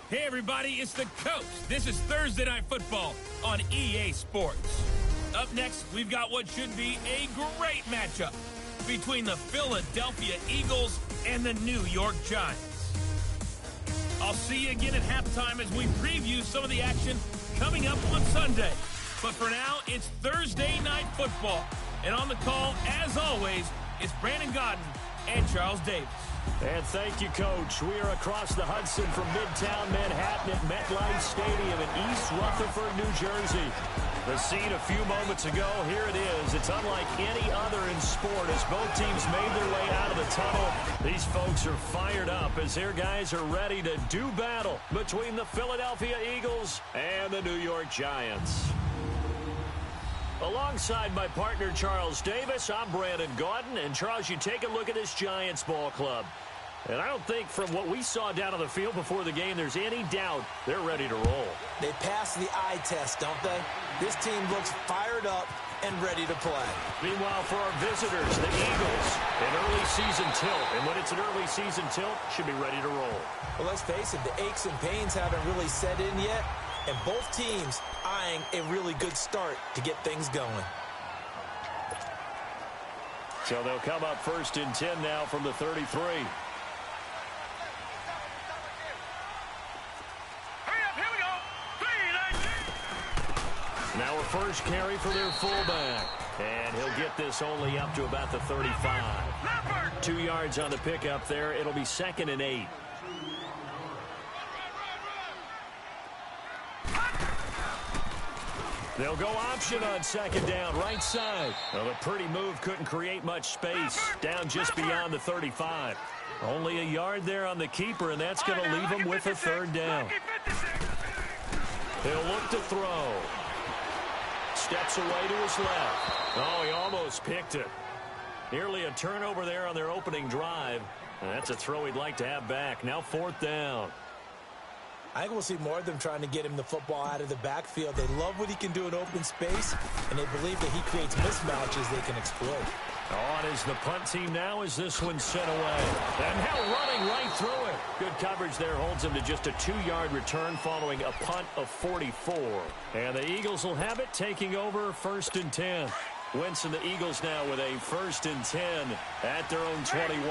Hey, everybody, it's the Coach. This is Thursday Night Football on EA Sports. Up next, we've got what should be a great matchup between the Philadelphia Eagles and the New York Giants. I'll see you again at halftime as we preview some of the action coming up on Sunday. But for now, it's Thursday Night Football. And on the call, as always, it's Brandon Godden and Charles Davis. And thank you, Coach. We are across the Hudson from Midtown Manhattan at MetLife Stadium in East Rutherford, New Jersey. The scene a few moments ago, here it is. It's unlike any other in sport as both teams made their way out of the tunnel. These folks are fired up as their guys are ready to do battle between the Philadelphia Eagles and the New York Giants. Alongside my partner, Charles Davis, I'm Brandon Gaudin. And, Charles, you take a look at this Giants ball club. And I don't think from what we saw down on the field before the game there's any doubt they're ready to roll. They passed the eye test, don't they? This team looks fired up and ready to play. Meanwhile, for our visitors, the Eagles, an early season tilt. And when it's an early season tilt, should be ready to roll. Well, let's face it, the aches and pains haven't really set in yet. And both teams eyeing a really good start to get things going. So they'll come up 1st and 10 now from the 33. Now a first carry for their fullback. And he'll get this only up to about the 35. 2 yards on the pickup there. It'll be 2nd and 8. They'll go option on 2nd down, right side. Well, the pretty move couldn't create much space. Down just beyond the 35. Only a yard there on the keeper, and that's going to leave him with a 3rd down. He'll look to throw. Steps away to his left. Oh, he almost picked it. Nearly a turnover there on their opening drive. And that's a throw he'd like to have back. Now 4th down. I think we'll see more of them trying to get him the football out of the backfield. They love what he can do in open space, and they believe that he creates mismatches they can exploit. On is the punt team now as this one's sent away. And now running right through it. Good coverage there holds him to just a 2-yard return following a punt of 44. And the Eagles will have it taking over 1st and 10. Wentz and the Eagles now with a 1st and 10 at their own 21.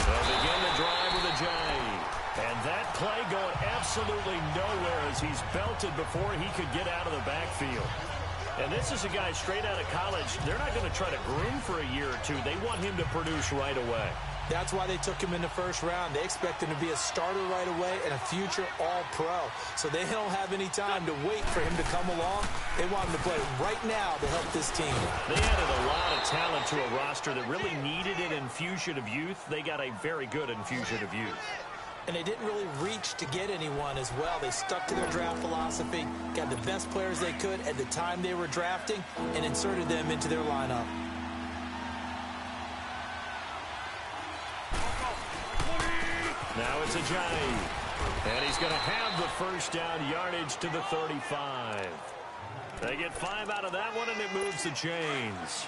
They'll begin the drive with a J. And that play going absolutely nowhere as he's belted before he could get out of the backfield. And this is a guy straight out of college. They're not going to try to groom for a year or two. They want him to produce right away. That's why they took him in the 1st round. They expect him to be a starter right away and a future All-Pro. So they don't have any time to wait for him to come along. They want him to play right now to help this team. They added a lot of talent to a roster that really needed an infusion of youth. They got a very good infusion of youth. And they didn't really reach to get anyone as well. They stuck to their draft philosophy, got the best players they could at the time they were drafting, and inserted them into their lineup. Now it's a Johnny. And he's going to have the 1st down yardage to the 35. They get 5 out of that one, and it moves the chains.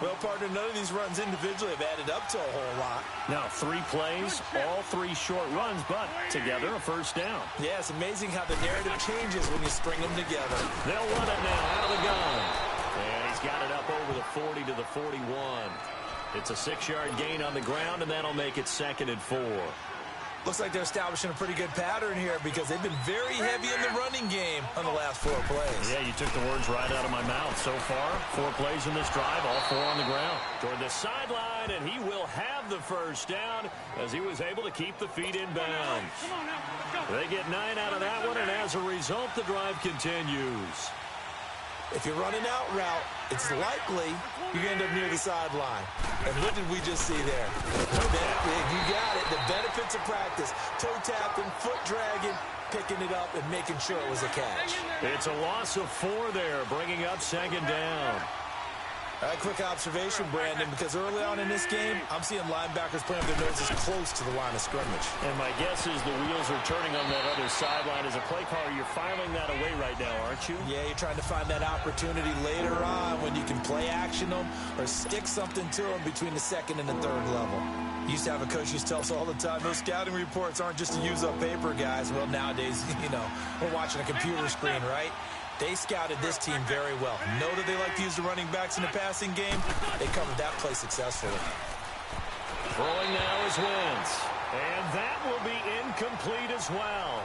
Well, partner, none of these runs individually have added up to a whole lot. Now 3 plays, all 3 short runs, but together a 1st down. Yeah, it's amazing how the narrative changes when you string them together. They'll run it now out of the gun. And he's got it up over the 40 to the 41. It's a 6-yard gain on the ground, and that'll make it 2nd and 4. Looks like they're establishing a pretty good pattern here because they've been very heavy in the running game on the last 4 plays. Yeah, you took the words right out of my mouth. So far, 4 plays in this drive, all 4 on the ground. Toward the sideline, and he will have the 1st down as he was able to keep the feet in bounds. They get 9 out of that one, and as a result, the drive continues. If you're running out route, it's likely you're going to end up near the sideline. And what did we just see there? You got it. The benefits of practice. Toe tapping, foot dragging, picking it up, and making sure it was a catch. It's a loss of 4 there, bringing up 2nd down. A quick observation, Brandon, because early on in this game, I'm seeing linebackers playing with their noses close to the line of scrimmage. And my guess is the wheels are turning on that other sideline. As a play caller, you're filing that away right now, aren't you? Yeah, you're trying to find that opportunity later on when you can play action them or stick something to them between the second and the third level. Used to have a coach used to tell us all the time, those scouting reports aren't just to use up paper, guys. Well, nowadays, we're watching a computer screen, right? They scouted this team very well. Know that they like to use the running backs in the passing game. They covered that play successfully. Throwing now is Wentz. And that will be incomplete as well.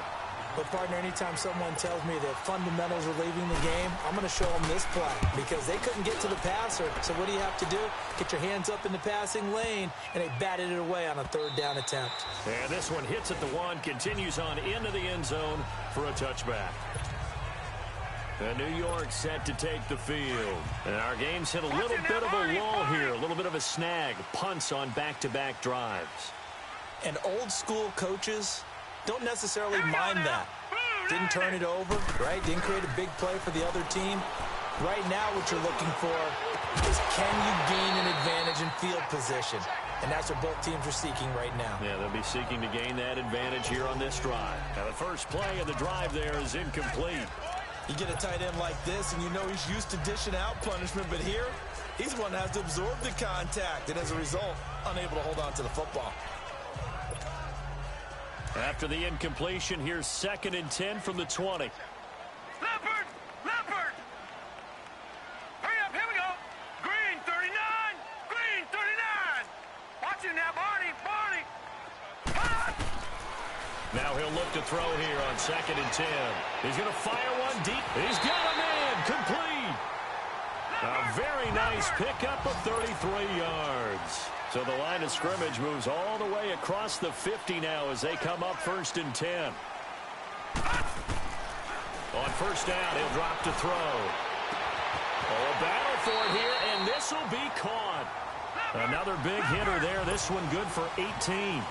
But, partner, anytime someone tells me that fundamentals are leaving the game, I'm going to show them this play because they couldn't get to the passer. So what do you have to do? Get your hands up in the passing lane, and they batted it away on a third down attempt. And this one hits at the one, continues on into the end zone for a touchback. And New York set to take the field. And our game's hit a little bit of a lull here, a little bit of a snag. Punts on back-to-back drives. And old-school coaches don't necessarily mind that. Didn't turn it over, right? Didn't create a big play for the other team. Right now what you're looking for is can you gain an advantage in field position? And that's what both teams are seeking right now. Yeah, they'll be seeking to gain that advantage here on this drive. Now the first play of the drive there is incomplete. You get a tight end like this, and you know he's used to dishing out punishment, but here, he's one that has to absorb the contact, and as a result, unable to hold on to the football. After the incompletion, here's 2nd and 10 from the 20. Leopard! Leopard! Hurry up, here we go! Green 39! Green 39! Watch him now, Barney! Barney! Cut! Now he'll look to throw here on 2nd and 10. He's going to fire one deep. He's got a man. Complete. A very nice pickup of 33 yards. So the line of scrimmage moves all the way across the 50 now as they come up 1st and 10. On 1st down, he'll drop to throw. Oh, a battle for it here, and this will be caught. Another big hitter there. This one good for 18.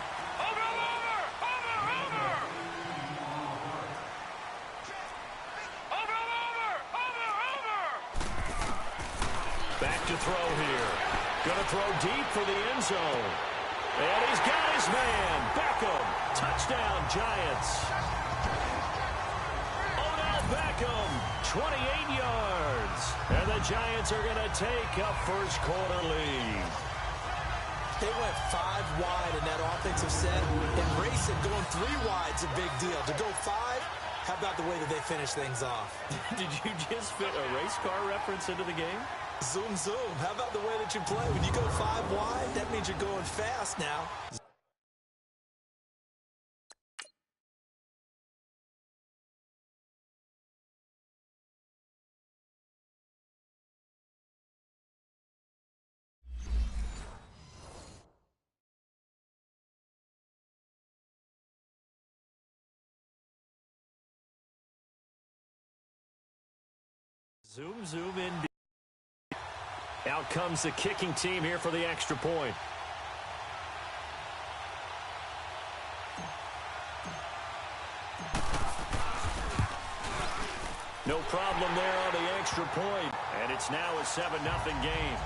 Back to throw here. Going to throw deep for the end zone. And he's got his man. Beckham. Touchdown, Giants. Odell Beckham, 28 yards. And the Giants are going to take a first quarter lead. They went 5 wide in that offensive set. And racing going 3 wide's a big deal. To go 5, how about the way that they finish things off? Did you just fit a race car reference into the game? Zoom, zoom. How about the way that you play? When you go 5 wide, that means you're going fast now. Zoom, zoom in. Out comes the kicking team here for the extra point. No problem there on the extra point. And it's now a 7-0 game.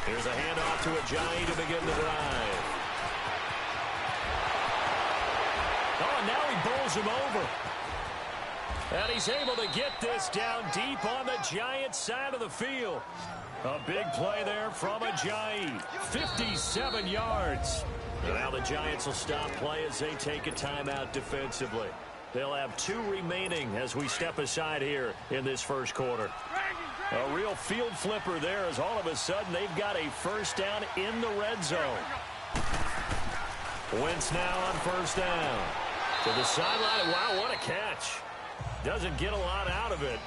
Here's a handoff to Ajayi to begin the drive. Oh, and now he bowls him over. And he's able to get this down deep on the Giants side of the field. A big play there from Ajayi. 57 yards. And now the Giants will stop play as they take a timeout defensively. They'll have 2 remaining as we step aside here in this first quarter. A real field flipper there as all of a sudden they've got a first down in the red zone. Wentz now on first down. To the sideline. Wow, what a catch. Doesn't get a lot out of it,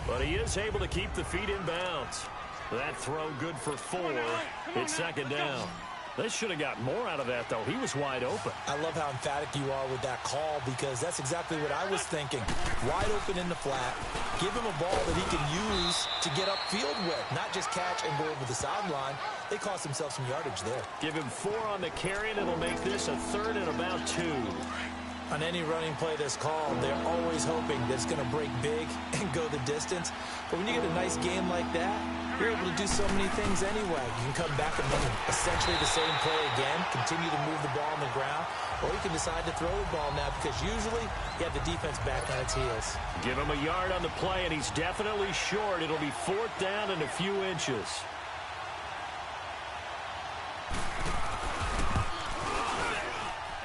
but he is able to keep the feet in bounds. That throw good for 4. It's second down. They should have got more out of that, though. He was wide open. I love how emphatic you are with that call because that's exactly what I was thinking. Wide open in the flat. Give him a ball that he can use to get upfield with, not just catch and go over the sideline. They cost themselves some yardage there. Give him 4 on the carry, and it'll make this a 3rd and about 2. On any running play that's called, they're always hoping that it's going to break big and go the distance. But when you get a nice game like that, you're able to do so many things anyway. You can come back and run essentially the same play again, continue to move the ball on the ground, or you can decide to throw the ball now because usually you have the defense back on its heels. Give him a yard on the play, and he's definitely short. It'll be 4th down and a few inches.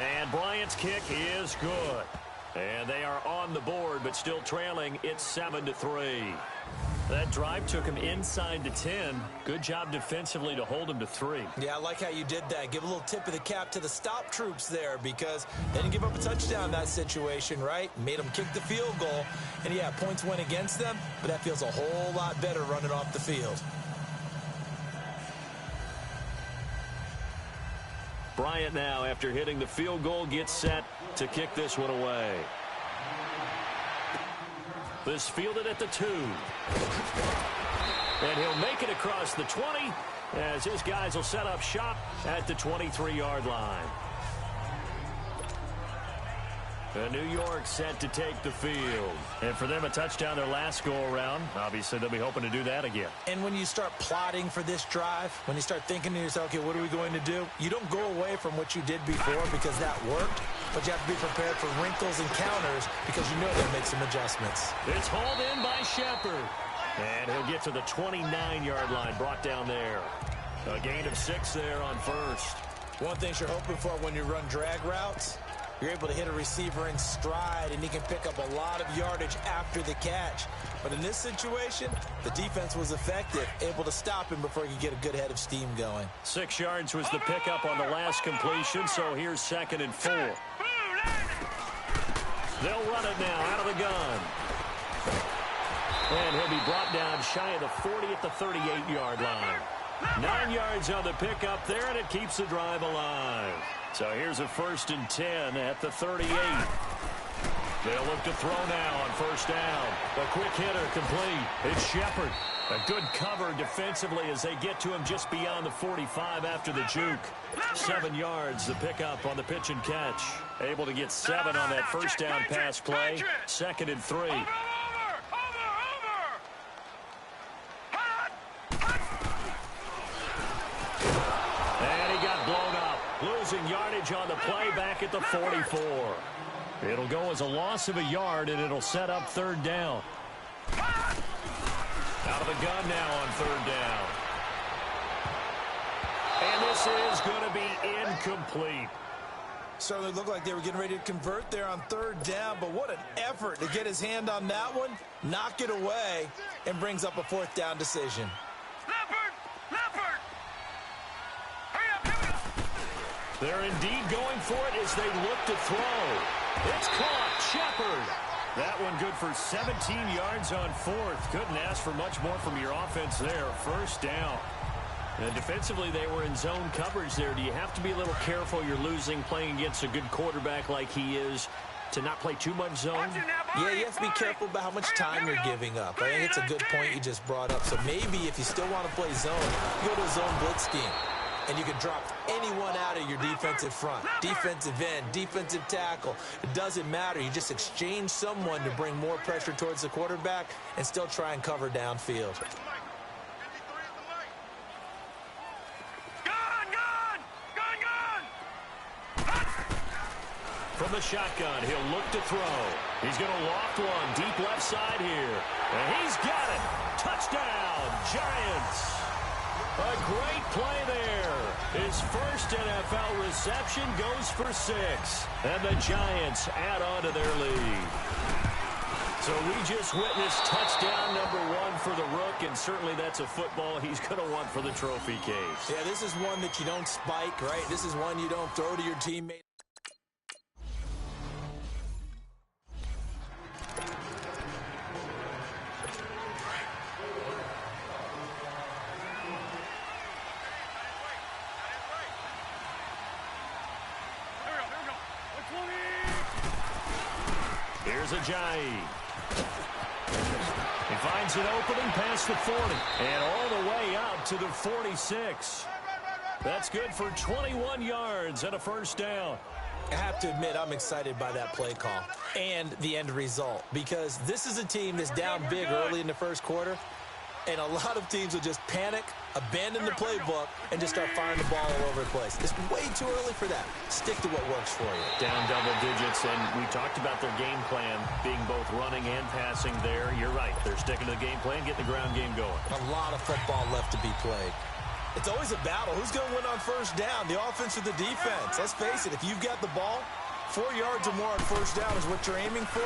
And Bryant's kick is good. And they are on the board, but still trailing. It's 7-3. That drive took him inside the 10. Good job defensively to hold him to 3. Yeah, I like how you did that. Give a little tip of the cap to the stop troops there because they didn't give up a touchdown in that situation, right? Made them kick the field goal. And, yeah, points went against them, but that feels a whole lot better running off the field. Bryant now, after hitting the field goal, gets set to kick this one away. This fielded at the 2. And he'll make it across the 20 as his guys will set up shop at the 23-yard line. New York set to take the field. And for them, a touchdown their last go-around. Obviously, they'll be hoping to do that again. And when you start plotting for this drive, when you start thinking to yourself, okay, what are we going to do? You don't go away from what you did before because that worked, but you have to be prepared for wrinkles and counters because you know they'll make some adjustments. It's hauled in by Shepard. And he'll get to the 29-yard line, brought down there. A gain of 6 there on first. One thing you're hoping for when you run drag routes, you're able to hit a receiver in stride, and he can pick up a lot of yardage after the catch. But in this situation, the defense was effective, able to stop him before he could get a good head of steam going. 6 yards was the pickup on the last completion, so here's 2nd and 4. They'll run it now out of the gun. And he'll be brought down shy of the 40 at the 38-yard line. 9 yards on the pickup there, and it keeps the drive alive. So here's a 1st and 10 at the 38. They'll look to throw now on 1st down. A quick hitter complete. It's Shepard. A good cover defensively as they get to him just beyond the 45 after the juke. 7 yards, the pickup on the pitch and catch. Able to get 7 on that 1st down pass play. 2nd and 3. Losing yardage on the play back at the 44. It'll go as a loss of a yard, and it'll set up 3rd down. Out of the gun now on 3rd down. And this is going to be incomplete. Certainly looked like they were getting ready to convert there on 3rd down, but what an effort to get his hand on that one, knock it away, and brings up a 4th down decision. They're indeed going for it as they look to throw. It's caught. Shepard. That one good for 17 yards on 4th. Couldn't ask for much more from your offense there. 1st down. And defensively, they were in zone coverage there. Do you have to be a little careful? You're losing playing against a good quarterback like he is to not play too much zone? Yeah, you have to be careful about how much time you're giving up. I think it's a good point you just brought up. So maybe if you still want to play zone, you go to a zone blitz scheme. And you can drop anyone out of your defensive front, defensive end, defensive tackle. It doesn't matter. You just exchange someone to bring more pressure towards the quarterback and still try and cover downfield. From the shotgun, he'll look to throw. He's going to loft one deep left side here. And he's got it. Touchdown, Giants. A great play there. His first NFL reception goes for 6. And the Giants add on to their lead. So we just witnessed touchdown number 1 for the Rook, and certainly that's a football he's going to want for the trophy case. Yeah, this is one that you don't spike, right? This is one you don't throw to your teammate. Here's Ajayi. He finds an opening past the 40. And all the way out to the 46. That's good for 21 yards and a first down. I have to admit, I'm excited by that play call and the end result, because this is a team that's down big early in the first quarter, and a lot of teams will just panic, abandon the playbook, and just start firing the ball all over the place. It's way too early for that. Stick to what works for you. Down double digits, and we talked about their game plan being both running and passing there. You're right. They're sticking to the game plan, getting the ground game going. A lot of football left to be played. It's always a battle. Who's going to win on first down, the offense or the defense? Let's face it, if you've got the ball, 4 yards or more on first down is what you're aiming for.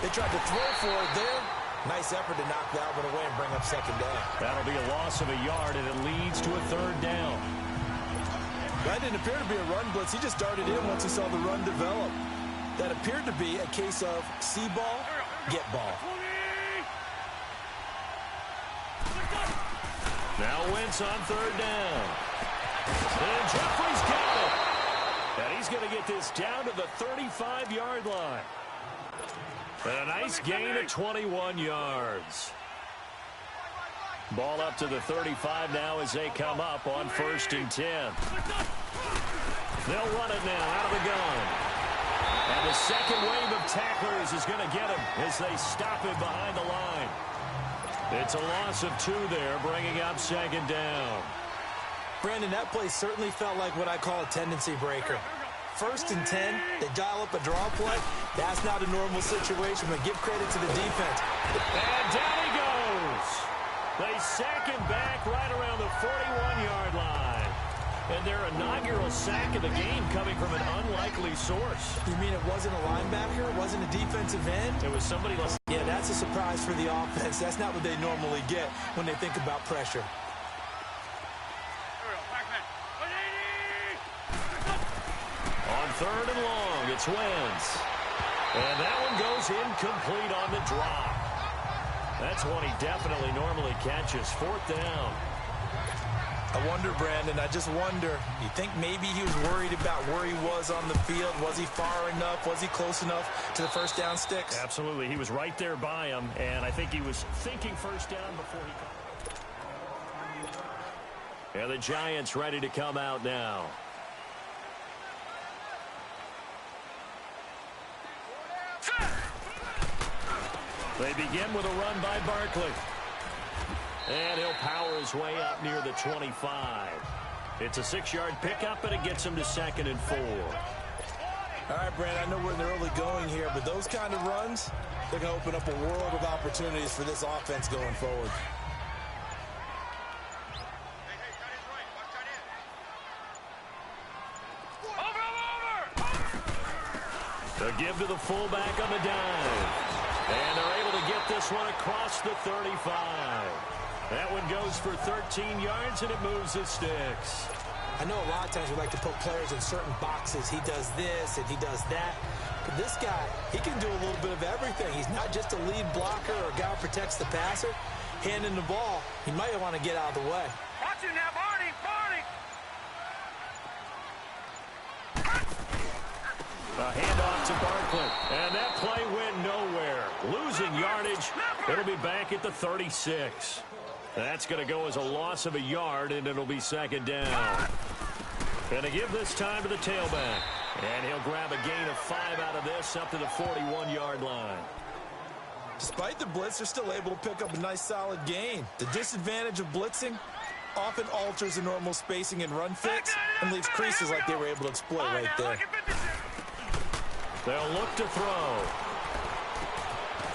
They tried to throw for it there. Nice effort to knock that one away and bring up second down. That'll be a loss of a yard, and it leads to a third down. That didn't appear to be a run blitz. He just darted in once he saw the run develop. That appeared to be a case of see ball, get ball. Now Wentz on third down. And Jeffrey's got it. And he's going to get this down to the 35-yard line. And a nice gain of 21 yards. Ball up to the 35 now as they come up on 1st and 10. They'll run it now out of the gun. And the second wave of tacklers is going to get him as they stop him behind the line. It's a loss of 2 there, bringing up second down. Brandon, that play certainly felt like what I call a tendency breaker. 1st and 10, they dial up a draw play. That's not a normal situation, but give credit to the defense. And down he goes. They sack him back right around the 41-yard line. And their inaugural sack of the game coming from an unlikely source. You mean it wasn't a linebacker? It wasn't a defensive end? It was somebody else. Yeah, that's a surprise for the offense. That's not what they normally get when they think about pressure. On third and long, it's Wentz. And that one goes incomplete on the drop. That's one he definitely normally catches. 4th down. I wonder, Brandon, I just wonder, you think maybe he was worried about where he was on the field? Was he far enough? Was he close enough to the first down sticks? Absolutely. He was right there by him, and I think he was thinking first down before he... And the Giants ready to come out now. They begin with a run by Barkley. And he'll power his way up near the 25. It's a 6-yard pickup, and it gets him to 2nd and 4. All right, Brandon, I know we're in the early going here, but those kind of runs, they're going to open up a world of opportunities for this offense going forward. The give to the fullback on the dive. And they're able to get this one across the 35. That one goes for 13 yards, and it moves the sticks. I know a lot of times we like to put players in certain boxes. He does this and he does that. But this guy, he can do a little bit of everything. He's not just a lead blocker or a guy who protects the passer. Handing the ball, he might want to get out of the way. Watch him now, Barney! Barney! A handoff to Barkley. And that play went nowhere. Losing yardage. It'll be back at the 36. That's going to go as a loss of a yard, and it'll be 2nd down. And to give this time to the tailback. And he'll grab a gain of 5 out of this up to the 41-yard line. Despite the blitz, they're still able to pick up a nice solid gain. The disadvantage of blitzing often alters the normal spacing and run fits and leaves creases like they were able to exploit right there. They'll look to throw.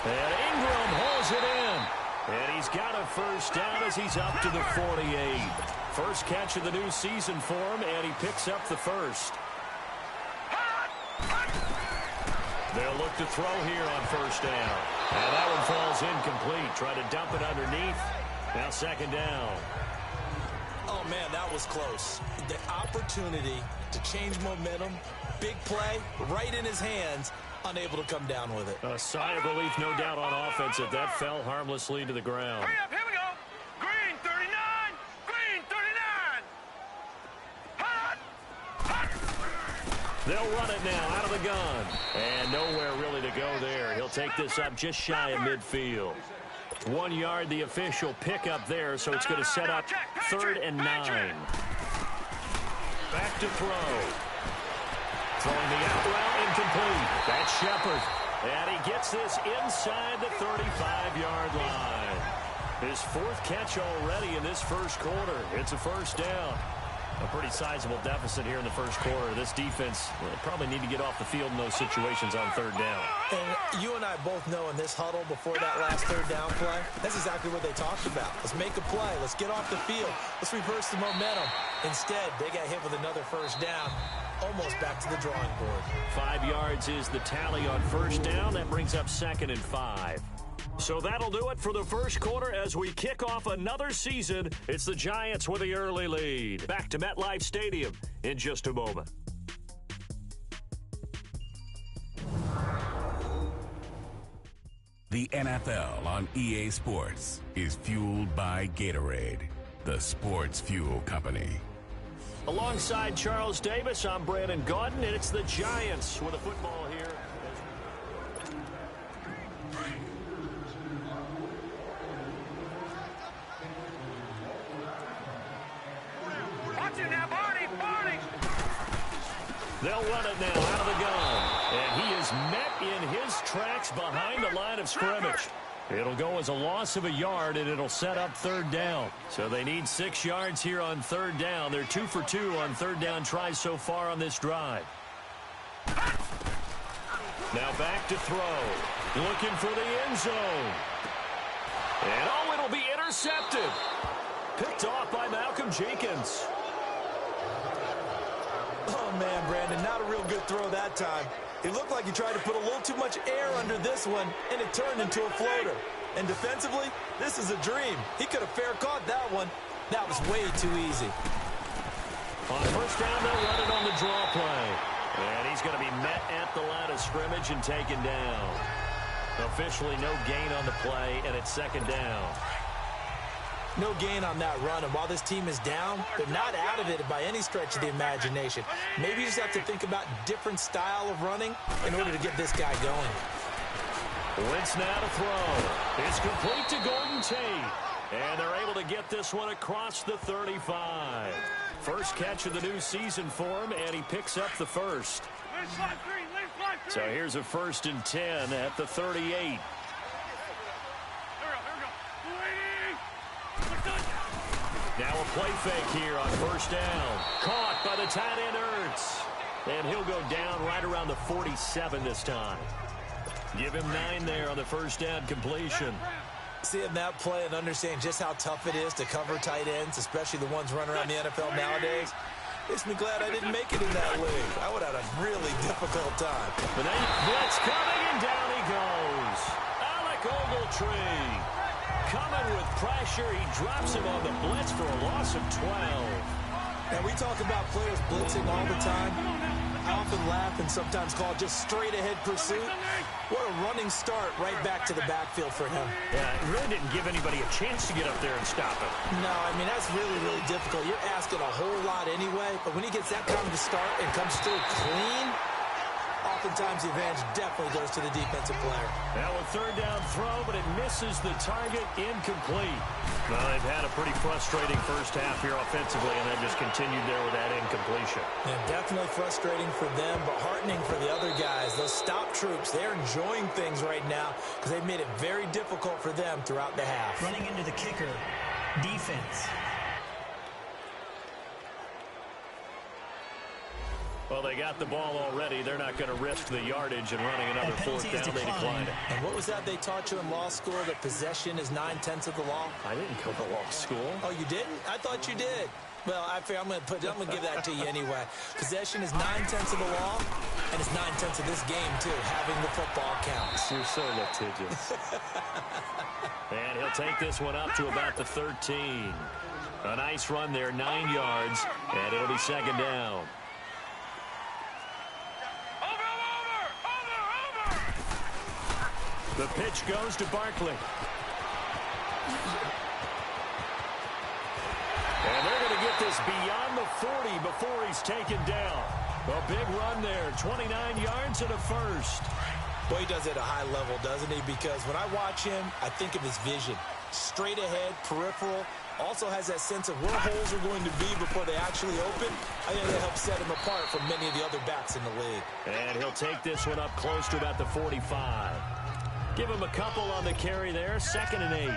And Ingram holds it in. And he's got a first down as he's up to the 48. First catch of the new season for him, and he picks up the first. They'll look to throw here on first down. And that one falls incomplete. Try to dump it underneath. Now 2nd down. Oh, man, that was close. The opportunity to change momentum, big play, right in his hands, unable to come down with it. A sigh of relief, no doubt, on offense if that fell harmlessly to the ground. Hurry up, here we go! Green 39! Green 39! Hot! Hot! They'll run it now out of the gun. And nowhere really to go there. He'll take this up just shy of midfield. 1 yard, the official pickup there, so it's going to set up 3rd and 9. Back to throw. Throwing the out route incomplete. That's Shepard. And he gets this inside the 35-yard line. His 4th catch already in this first quarter. It's a first down. A pretty sizable deficit here in the first quarter. This defense will probably need to get off the field in those situations on 3rd down. And you and I both know in this huddle before that last 3rd down play, that's exactly what they talked about. Let's make a play. Let's get off the field. Let's reverse the momentum. Instead, they got hit with another first down, almost back to the drawing board. 5 yards is the tally on first down. That brings up 2nd and 5. So that'll do it for the first quarter as we kick off another season. It's the Giants with the early lead. Back to MetLife Stadium in just a moment. The NFL on EA Sports is fueled by Gatorade, the sports fuel company. Alongside Charles Davis, I'm Brandon Gaudin, and it's the Giants with a football here. They'll run it now out of the gun. And he is met in his tracks behind the line of scrimmage. It'll go as a loss of a yard, and it'll set up 3rd down. So they need 6 yards here on 3rd down. They're 2 for 2 on 3rd down tries so far on this drive. Now back to throw. Looking for the end zone. And oh, it'll be intercepted. Picked off by Malcolm Jenkins. Oh, man, Brandon, not a real good throw that time. It looked like he tried to put a little too much air under this one, and it turned into a floater. And defensively, this is a dream. He could have fair caught that one. That was way too easy. On first down, they'll run it on the draw play. And he's going to be met at the line of scrimmage and taken down. Officially no gain on the play, and it's 2nd down. No gain on that run, and while this team is down, they're not out of it by any stretch of the imagination. Maybe you just have to think about different style of running in order to get this guy going. Wentz now to throw. It's complete to Gordon Tate. And they're able to get this one across the 35. First catch of the new season for him, and he picks up the first. So here's a 1st and 10 at the 38. Now a play fake here on first down. Caught by the tight end Ertz. And he'll go down right around the 47 this time. Give him 9 there on the first down completion. Seeing that play and understanding just how tough it is to cover tight ends, especially the ones running around the NFL nowadays, makes me glad I didn't make it in that league. I would have had a really difficult time. But then blitz coming, and down he goes. Alec Ogletree. Coming with pressure, he drops him on the blitz for a loss of 12. And we talk about players blitzing all the time. I often laugh and sometimes call it just straight-ahead pursuit. What a running start right back to the backfield for him. Yeah, it really didn't give anybody a chance to get up there and stop him. No, I mean, that's really, really difficult. You're asking a whole lot anyway, but when he gets that kind of a start and comes through clean, oftentimes the advantage definitely goes to the defensive player. Now a 3rd down throw, but it misses the target, incomplete. Well, they've had a pretty frustrating first half here offensively, and they've just continued there with that incompletion. Yeah, definitely frustrating for them, but heartening for the other guys. Those stop troops, they're enjoying things right now because they've made it very difficult for them throughout the half. Running into the kicker, defense. Well, they got the ball already. They're not going to risk the yardage and running another 4th down. They declined it. And what was that they taught you in law school, that possession is 9/10 of the law? I didn't go to law school. Oh, you didn't? I thought you did. Well, I'm going to give that to you anyway. Possession is 9/10 of the law, and it's 9/10 of this game, too. Having the football counts. You're so litigious. And he'll take this one up to about the 13. A nice run there, 9 yards, and it'll be 2nd down. The pitch goes to Barkley. And they're going to get this beyond the 40 before he's taken down. A big run there, 29 yards and a first. Boy, he does it at a high level, doesn't he? Because when I watch him, I think of his vision. Straight ahead, peripheral. Also has that sense of where holes are going to be before they actually open. I think that helps set him apart from many of the other backs in the league. And he'll take this one up close to about the 45. Give him a couple on the carry there, 2nd and 8.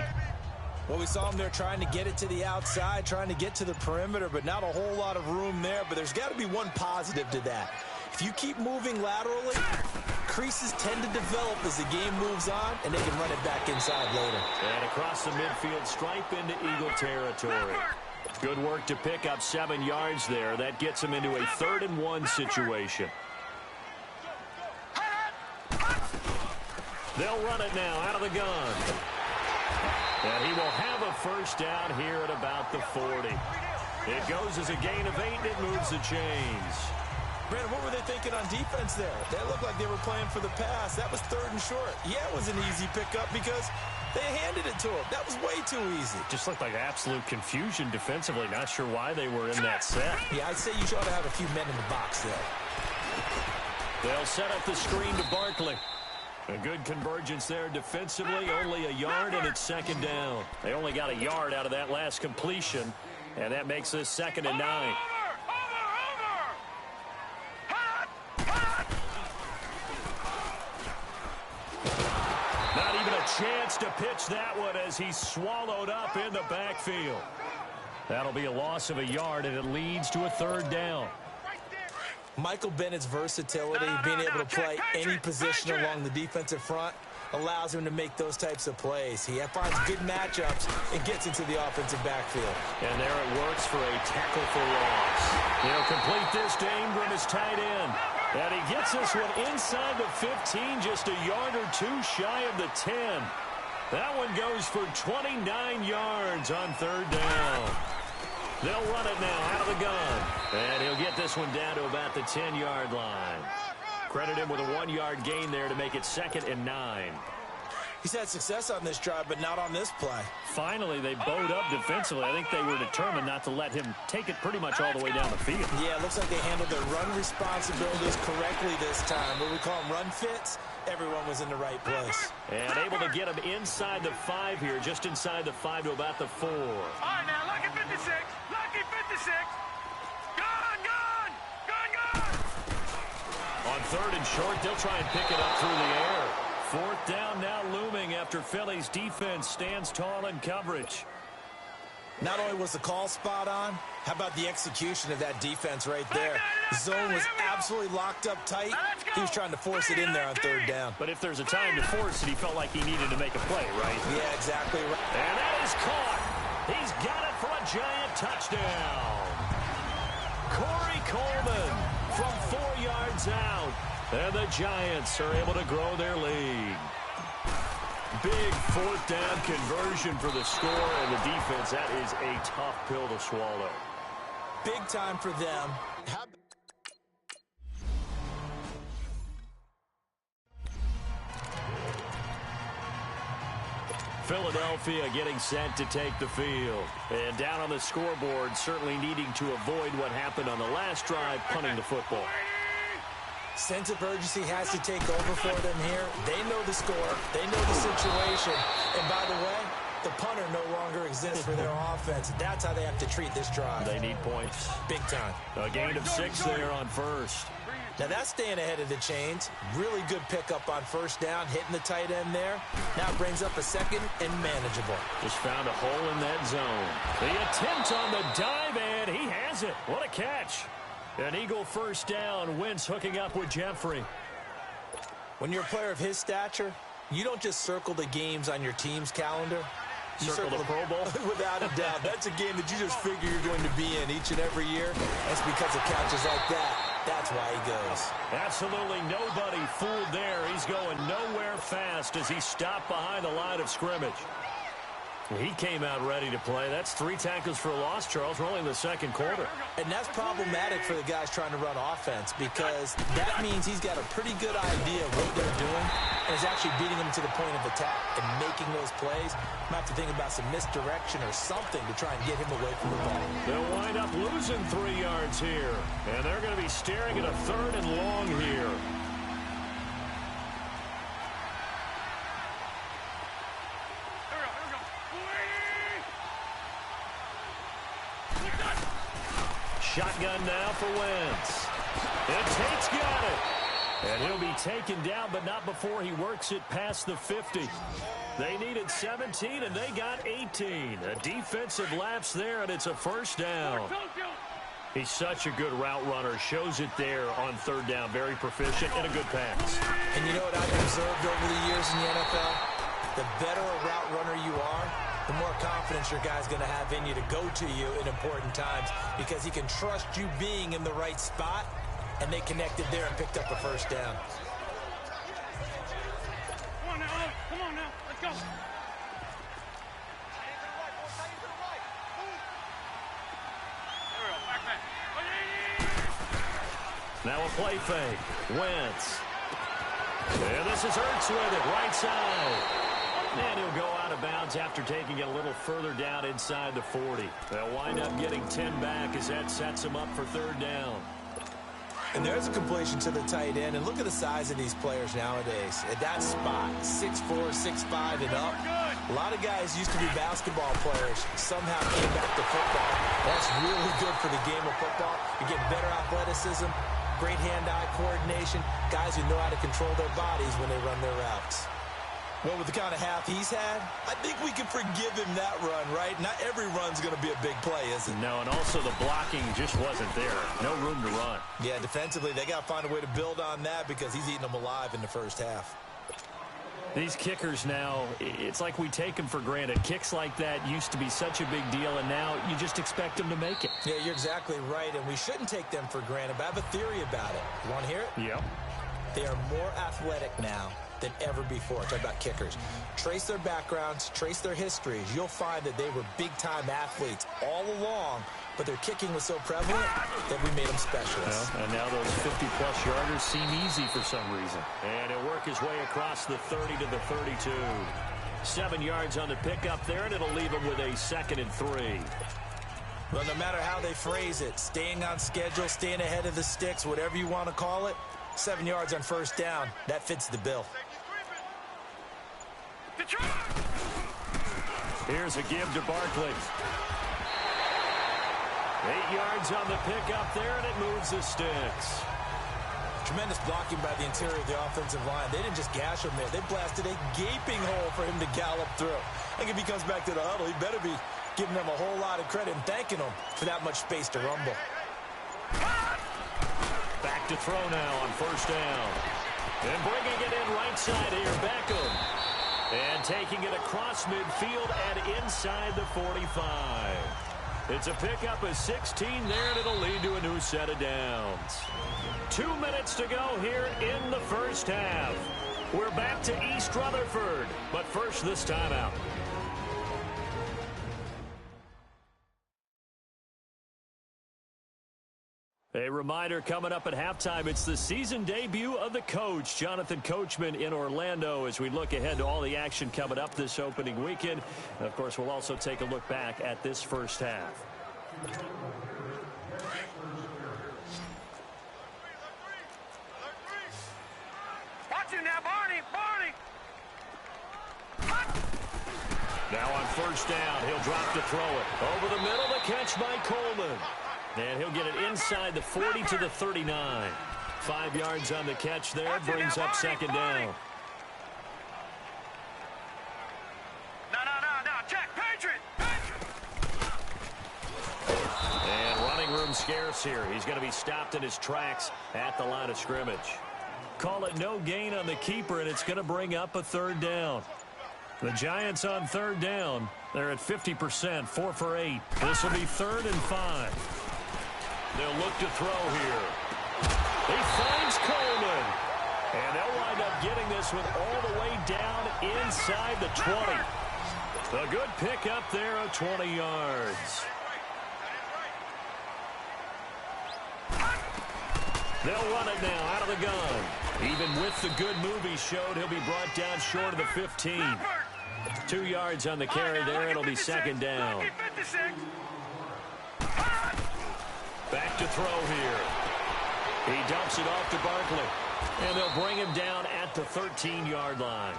Well, we saw him there trying to get it to the outside, trying to get to the perimeter, but not a whole lot of room there. But there's got to be one positive to that. If you keep moving laterally, creases tend to develop as the game moves on, and they can run it back inside later. And across the midfield stripe into Eagle territory. Good work to pick up 7 yards there. That gets him into a 3rd and 1 situation. They'll run it now out of the gun. And he will have a first down here at about the 40. It goes as a gain of 8, and it moves the chains. Brandon, what were they thinking on defense there? They looked like they were playing for the pass. That was 3rd and short. Yeah, it was an easy pickup because they handed it to him. That was way too easy. Just looked like absolute confusion defensively. Not sure why they were in that set. Yeah, I'd say you ought to have a few men in the box there. They'll set up the screen to Barkley. A good convergence there defensively, only a yard, and it's 2nd down. They only got a yard out of that last completion, and that makes this 2nd and 9. Not even a chance to pitch that one as he's swallowed up in the backfield. That'll be a loss of a yard, and it leads to a 3rd down. Michael Bennett's versatility, being able to play any position along the defensive front, allows him to make those types of plays. He finds good matchups and gets into the offensive backfield. And there it works for a tackle for loss. He'll complete this to Ingram as tight end. And he gets this one inside the 15, just a yard or 2 shy of the 10. That one goes for 29 yards on 3rd down. They'll run it now out of the gun. And he'll get this one down to about the 10-yard line. Credit him with a 1-yard gain there to make it 2nd and 9. He's had success on this drive, but not on this play. Finally, they bowed up defensively. I think they were determined not to let him take it pretty much all the way down the field. Yeah, it looks like they handled their run responsibilities correctly this time. What we call them run fits, everyone was in the right place. And able to get him inside the 5 here, just inside the 5 to about the 4. All right, now, lucky 56. Lucky 56. Gone, gone. Gone, gone. On 3rd and short, they'll try and pick it up through the air. 4th down now looming after Philly's defense stands tall in coverage. Not only was the call spot on, how about the execution of that defense right there? The zone was absolutely locked up tight. He was trying to force it in there on 3rd down. But if there's a time to force it, he felt like he needed to make a play, right? Yeah, exactly right. And that is caught. He's got it for a giant touchdown. Corey Coleman from 4 yards out. And the Giants are able to grow their lead. Big 4th down conversion for the score, and the defense, that is a tough pill to swallow. Big time for them. Philadelphia getting set to take the field. And down on the scoreboard, certainly needing to avoid what happened on the last drive, punting the football. Sense of urgency has to take over for them here. They know the score. They know the situation. And by the way, the punter no longer exists for their offense. That's how they have to treat this drive. They need points. Big time. A gain of 6 there on 1st. Now that's staying ahead of the chains. Really good pickup on 1st down, hitting the tight end there. Now brings up a 2nd and manageable. Just found a hole in that zone. The attempt on the dive, and he has it. What a catch. An Eagle 1st down. Wentz hooking up with Jeffrey. When you're a player of his stature, you don't just circle the games on your team's calendar. You circle the Pro Bowl? Without a doubt. That's a game that you just figure you're going to be in each and every year. That's because of catches like that. That's why he goes. Absolutely nobody fooled there. He's going nowhere fast as he stopped behind the line of scrimmage. He came out ready to play. That's 3 tackles for a loss, Charles. We're only in the second quarter. And that's problematic for the guys trying to run offense because that means he's got a pretty good idea of what they're doing and is actually beating them to the point of attack and making those plays. Might have to think about some misdirection or something to try and get him away from the ball. They'll wind up losing 3 yards here. And they're going to be staring at a 3rd and long here. Shotgun now for Wentz. And Tate's got it. And he'll be taken down, but not before he works it past the 50. They needed 17, and they got 18. A defensive lapse there, and it's a 1st down. He's such a good route runner. Shows it there on 3rd down. Very proficient and a good pass. And you know what I've observed over the years in the NFL? The better a route runner you are, the more confidence your guy's going to have in you to go to you in important times because he can trust you being in the right spot, and they connected there and picked up a 1st down. Come on now, come on now, let's go. Now a play fake. Wentz. And this is Ertz with it, right side. And he'll go out of bounds after taking it a little further down inside the 40. They'll wind up getting 10 back as that sets them up for 3rd down. And there's a completion to the tight end. And look at the size of these players nowadays. At that spot, 6'4", 6'5", and up. A lot of guys used to be basketball players. Somehow came back to football. That's really good for the game of football. You're getting better athleticism, great hand-eye coordination, guys who know how to control their bodies when they run their routes. Well, with the kind of half he's had, I think we can forgive him that run, right? Not every run's going to be a big play, is it? No, and also the blocking just wasn't there. No room to run. Yeah, defensively, they got to find a way to build on that because he's eating them alive in the 1st half. These kickers now, it's like we take them for granted. Kicks like that used to be such a big deal, and now you just expect them to make it. Yeah, you're exactly right, and we shouldn't take them for granted, but I have a theory about it. You want to hear it? Yep. They are more athletic now than ever before. Talk about kickers. Trace their backgrounds, trace their histories. You'll find that they were big-time athletes all along, but their kicking was so prevalent that we made them specialists. Well, and now those 50-plus yarders seem easy for some reason. And he'll work his way across the 30 to the 32. 7 yards on the pickup there, and it'll leave him with a 2nd and 3. Well, no matter how they phrase it, staying on schedule, staying ahead of the sticks, whatever you want to call it, 7 yards on 1st down, that fits the bill. Here's a give to Barkley. 8 yards on the pickup there, and it moves the sticks. Tremendous blocking by the interior of the offensive line. They didn't just gash him there. They blasted a gaping hole for him to gallop through. I think if he comes back to the huddle, he better be giving them a whole lot of credit and thanking them for that much space to rumble. Back to throw now on 1st down. And bringing it in right side here, Beckham. And taking it across midfield and inside the 45. It's a pickup of 16 there, and it'll lead to a new set of downs. 2 minutes to go here in the 1st half. We're back to East Rutherford, but first this timeout. A reminder coming up at halftime, it's the season debut of the coach, Jonathan Coachman in Orlando, as we look ahead to all the action coming up this opening weekend. And of course, we'll also take a look back at this 1st half. Watch you now, Barney, Barney. Now on 1st down, he'll drop to throw it. Over the middle, the catch by Coleman. And he'll get it inside the 40 to the 39. 5 yards on the catch there, brings up 2nd down. No, check, Patriot. And running room scarce here. He's going to be stopped in his tracks at the line of scrimmage. Call it no gain on the keeper, and it's going to bring up a 3rd down. The Giants on 3rd down. They're at 50%, 4 for 8. This will be 3rd and 5. They'll look to throw here. He finds Coleman. And they'll wind up getting this one all the way down inside the 20. A good pick up there of 20 yards. They'll run it now out of the gun. Even with the good move he showed, he'll be brought down short of the 15. 2 yards on the carry there. It'll be second down. Back to throw here. He dumps it off to Barkley. And they'll bring him down at the 13-yard line.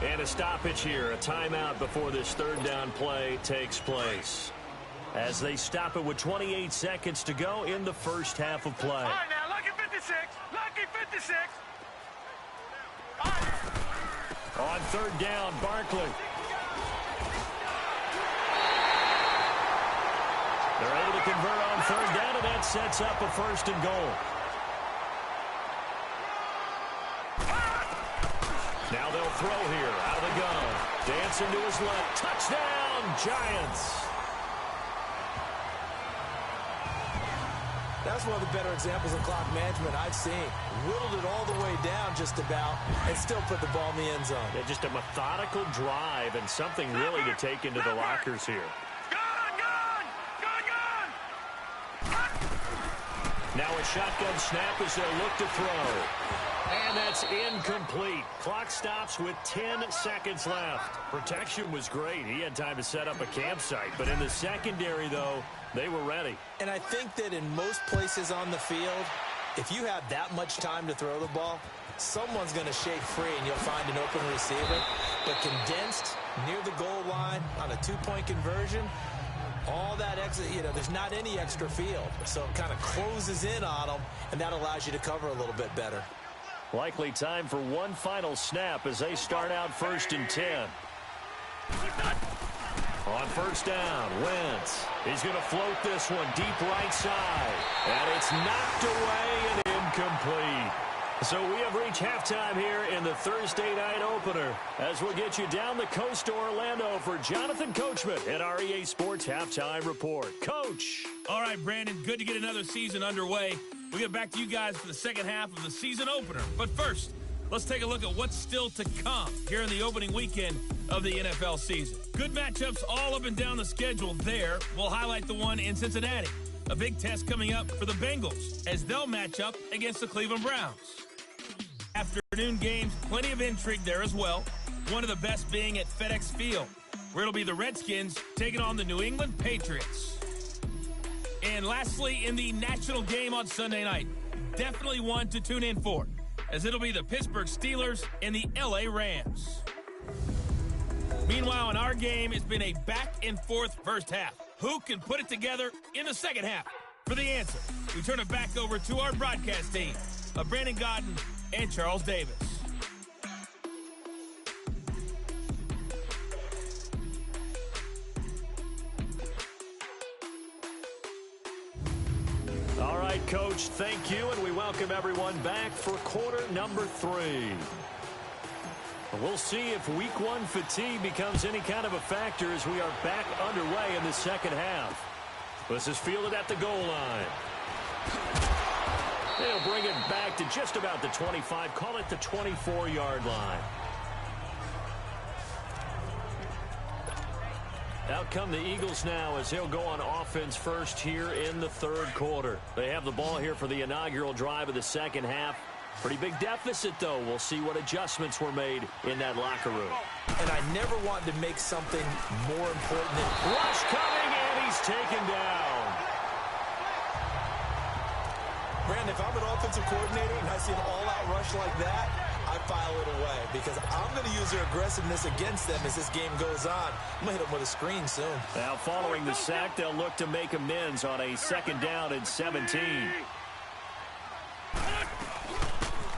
And a stoppage here, a timeout before this third down play takes place. As they stop it with 28 seconds to go in the first half of play. All right, now, lucky 56. Lucky 56. On third down, Barkley. They're able to convert on third down, and that sets up a first and goal. Now they'll throw here out of the gun. Dancing to his left. Touchdown, Giants. That's one of the better examples of clock management I've seen. Whittled it all the way down just about and still put the ball in the end zone. Yeah, just a methodical drive and something really to take into the lockers here. Now a shotgun snap as they'll look to throw. And that's incomplete. Clock stops with 10 seconds left. Protection was great. He had time to set up a campsite. But in the secondary, though, they were ready. And I think that in most places on the field, if you have that much time to throw the ball, someone's going to shake free and you'll find an open receiver. But condensed near the goal line on a two-point conversion, all that extra, there's not any extra field. So it kind of closes in on them, and that allows you to cover a little bit better. Likely time for one final snap as they start out 1st and 10. On first down, Wentz. He's going to float this one deep right side. And it's knocked away and incomplete. So we have reached halftime here in the Thursday night opener as we'll get you down the coast to Orlando for Jonathan Coachman at our EA Sports Halftime Report. Coach. All right, Brandon, good to get another season underway. We'll get back to you guys for the second half of the season opener. But first, let's take a look at what's still to come here in the opening weekend of the NFL season. Good matchups all up and down the schedule there. We'll highlight the one in Cincinnati. A big test coming up for the Bengals as they'll match up against the Cleveland Browns. Afternoon games, plenty of intrigue there as well. One of the best being at FedEx Field, where it'll be the Redskins taking on the New England Patriots. And lastly, in the national game on Sunday night, definitely one to tune in for, as it'll be the Pittsburgh Steelers and the LA Rams. Meanwhile, in our game, it's been a back-and-forth first half. Who can put it together in the second half? For the answer, we turn it back over to our broadcast team of Brandon Godden and Charles Davis. All right, Coach, thank you, and we welcome everyone back for quarter number 3. We'll see if week 1 fatigue becomes any kind of a factor as we are back underway in the second half. This is fielded at the goal line. They'll bring it back to just about the 25, call it the 24-yard line. Out come the Eagles now as he'll go on offense first here in the third quarter. They have the ball here for the inaugural drive of the second half. Pretty big deficit, though. We'll see what adjustments were made in that locker room. And I never wanted to make something more important than... Rush coming, and he's taken down. Brandon, if I'm an offensive coordinator and I see an all-out rush like that, I file it away because I'm going to use their aggressiveness against them as this game goes on. I'm going to hit them with a screen soon. Now, following the sack, they'll look to make amends on a second down and 17.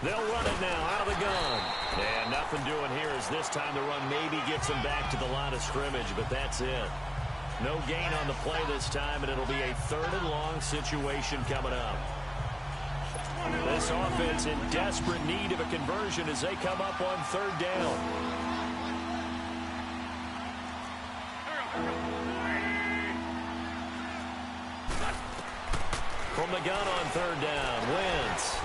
They'll run it now out of the gun. And nothing doing here as this time the run maybe gets them back to the line of scrimmage, but that's it. No gain on the play this time, and it'll be a third and long situation coming up. This offense in desperate need of a conversion as they come up on third down. From the gun on third down, Wentz.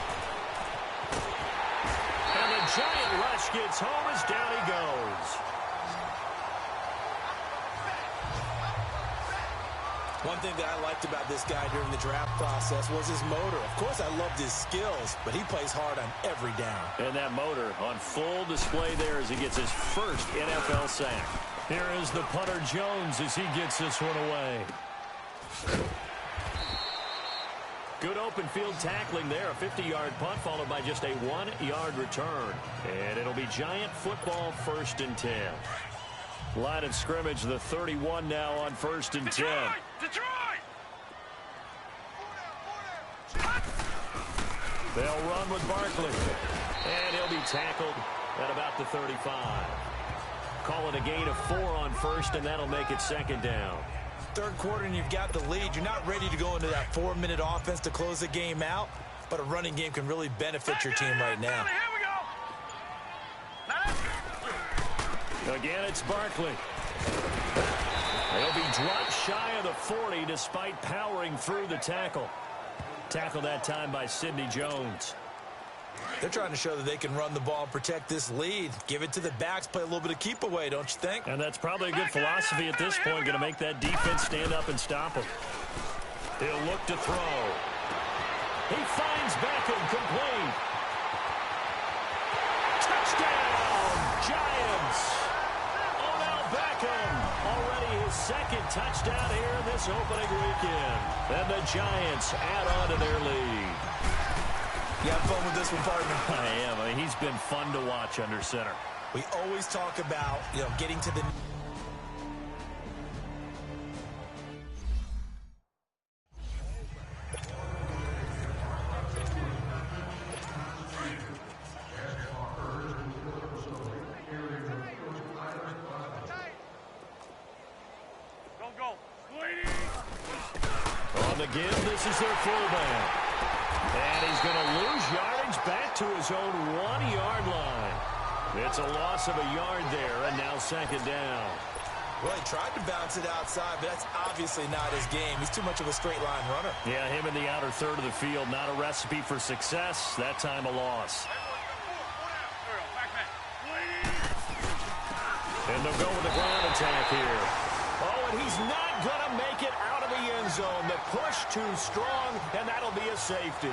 And the giant rush gets home as down he goes. One thing that I liked about this guy during the draft process was his motor. Of course, I loved his skills, but he plays hard on every down. And that motor on full display there as he gets his first NFL sack. Here is the punter Jones as he gets this one away. Good open field tackling there. A 50-yard punt followed by just a 1-yard return. And it'll be Giant football, 1st and 10. Line of scrimmage, the 31 now on 1st and 10. Detroit! They'll run with Barkley. And he'll be tackled at about the 35. Call it a gain of 4 on 1st, and that'll make it 2nd down. Third quarter and you've got the lead. You're not ready to go into that 4-minute offense to close the game out, but a running game can really benefit your team right now. Here we go. Again, it's Barkley. He'll be dropped shy of the 40 despite powering through the tackle. Tackle that time by Sidney Jones. They're trying to show that they can run the ball and protect this lead. Give it to the backs, play a little bit of keep away, don't you think? And that's probably a good philosophy at this point, going to make that defense stand up and stop him. He'll look to throw. He finds Beckham, complete. Touchdown, Giants. Odell Beckham, already his 2nd touchdown here in this opening weekend. And the Giants add on to their lead. You have fun with this one, partner? I am. I mean, he's been fun to watch under center. We always talk about, getting to the... On the give, this is their fullback. And he's going to lose yardage back to his own 1-yard line. It's a loss of a yard there, and now 2nd down. Well, he tried to bounce it outside, but that's obviously not his game. He's too much of a straight-line runner. Yeah, him in the outer third of the field, not a recipe for success. That time a loss. And they'll go with the ground attack here. Oh, and he's not going to make it out of the end zone. The push too strong, and that'll be a safety.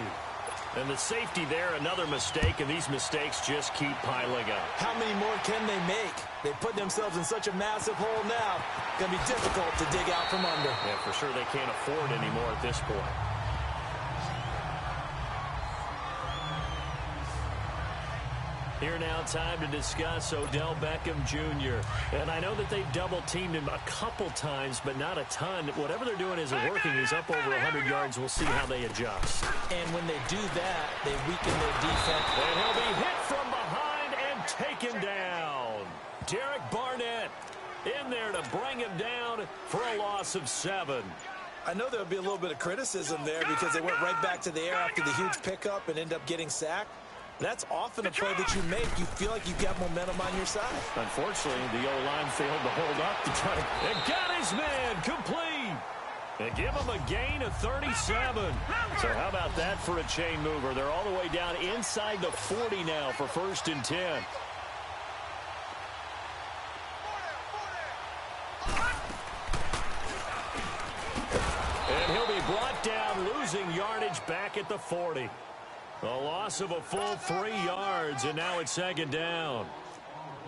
And the safety there, another mistake, and these mistakes just keep piling up. How many more can they make? They put themselves in such a massive hole now. Going to be difficult to dig out from under. Yeah, for sure they can't afford anymore at this point. Here now, time to discuss Odell Beckham Jr. And I know that they've double-teamed him a couple times, but not a ton. Whatever they're doing isn't working. He's up over 100 yards. We'll see how they adjust. And when they do that, they weaken their defense. And he'll be hit from behind and taken down. Derek Barnett in there to bring him down for a loss of 7. I know there'll be a little bit of criticism there because they went right back to the air after the huge pickup and end up getting sacked. That's often a play that you make. You feel like you've got momentum on your side. Unfortunately, the O-line failed to hold up to try to... And got his man complete. And give him a gain of 37. So how about that for a chain mover? They're all the way down inside the 40 now for 1st and 10. And he'll be brought down, losing yardage back at the 40. A loss of a full 3 yards, and now it's 2nd down.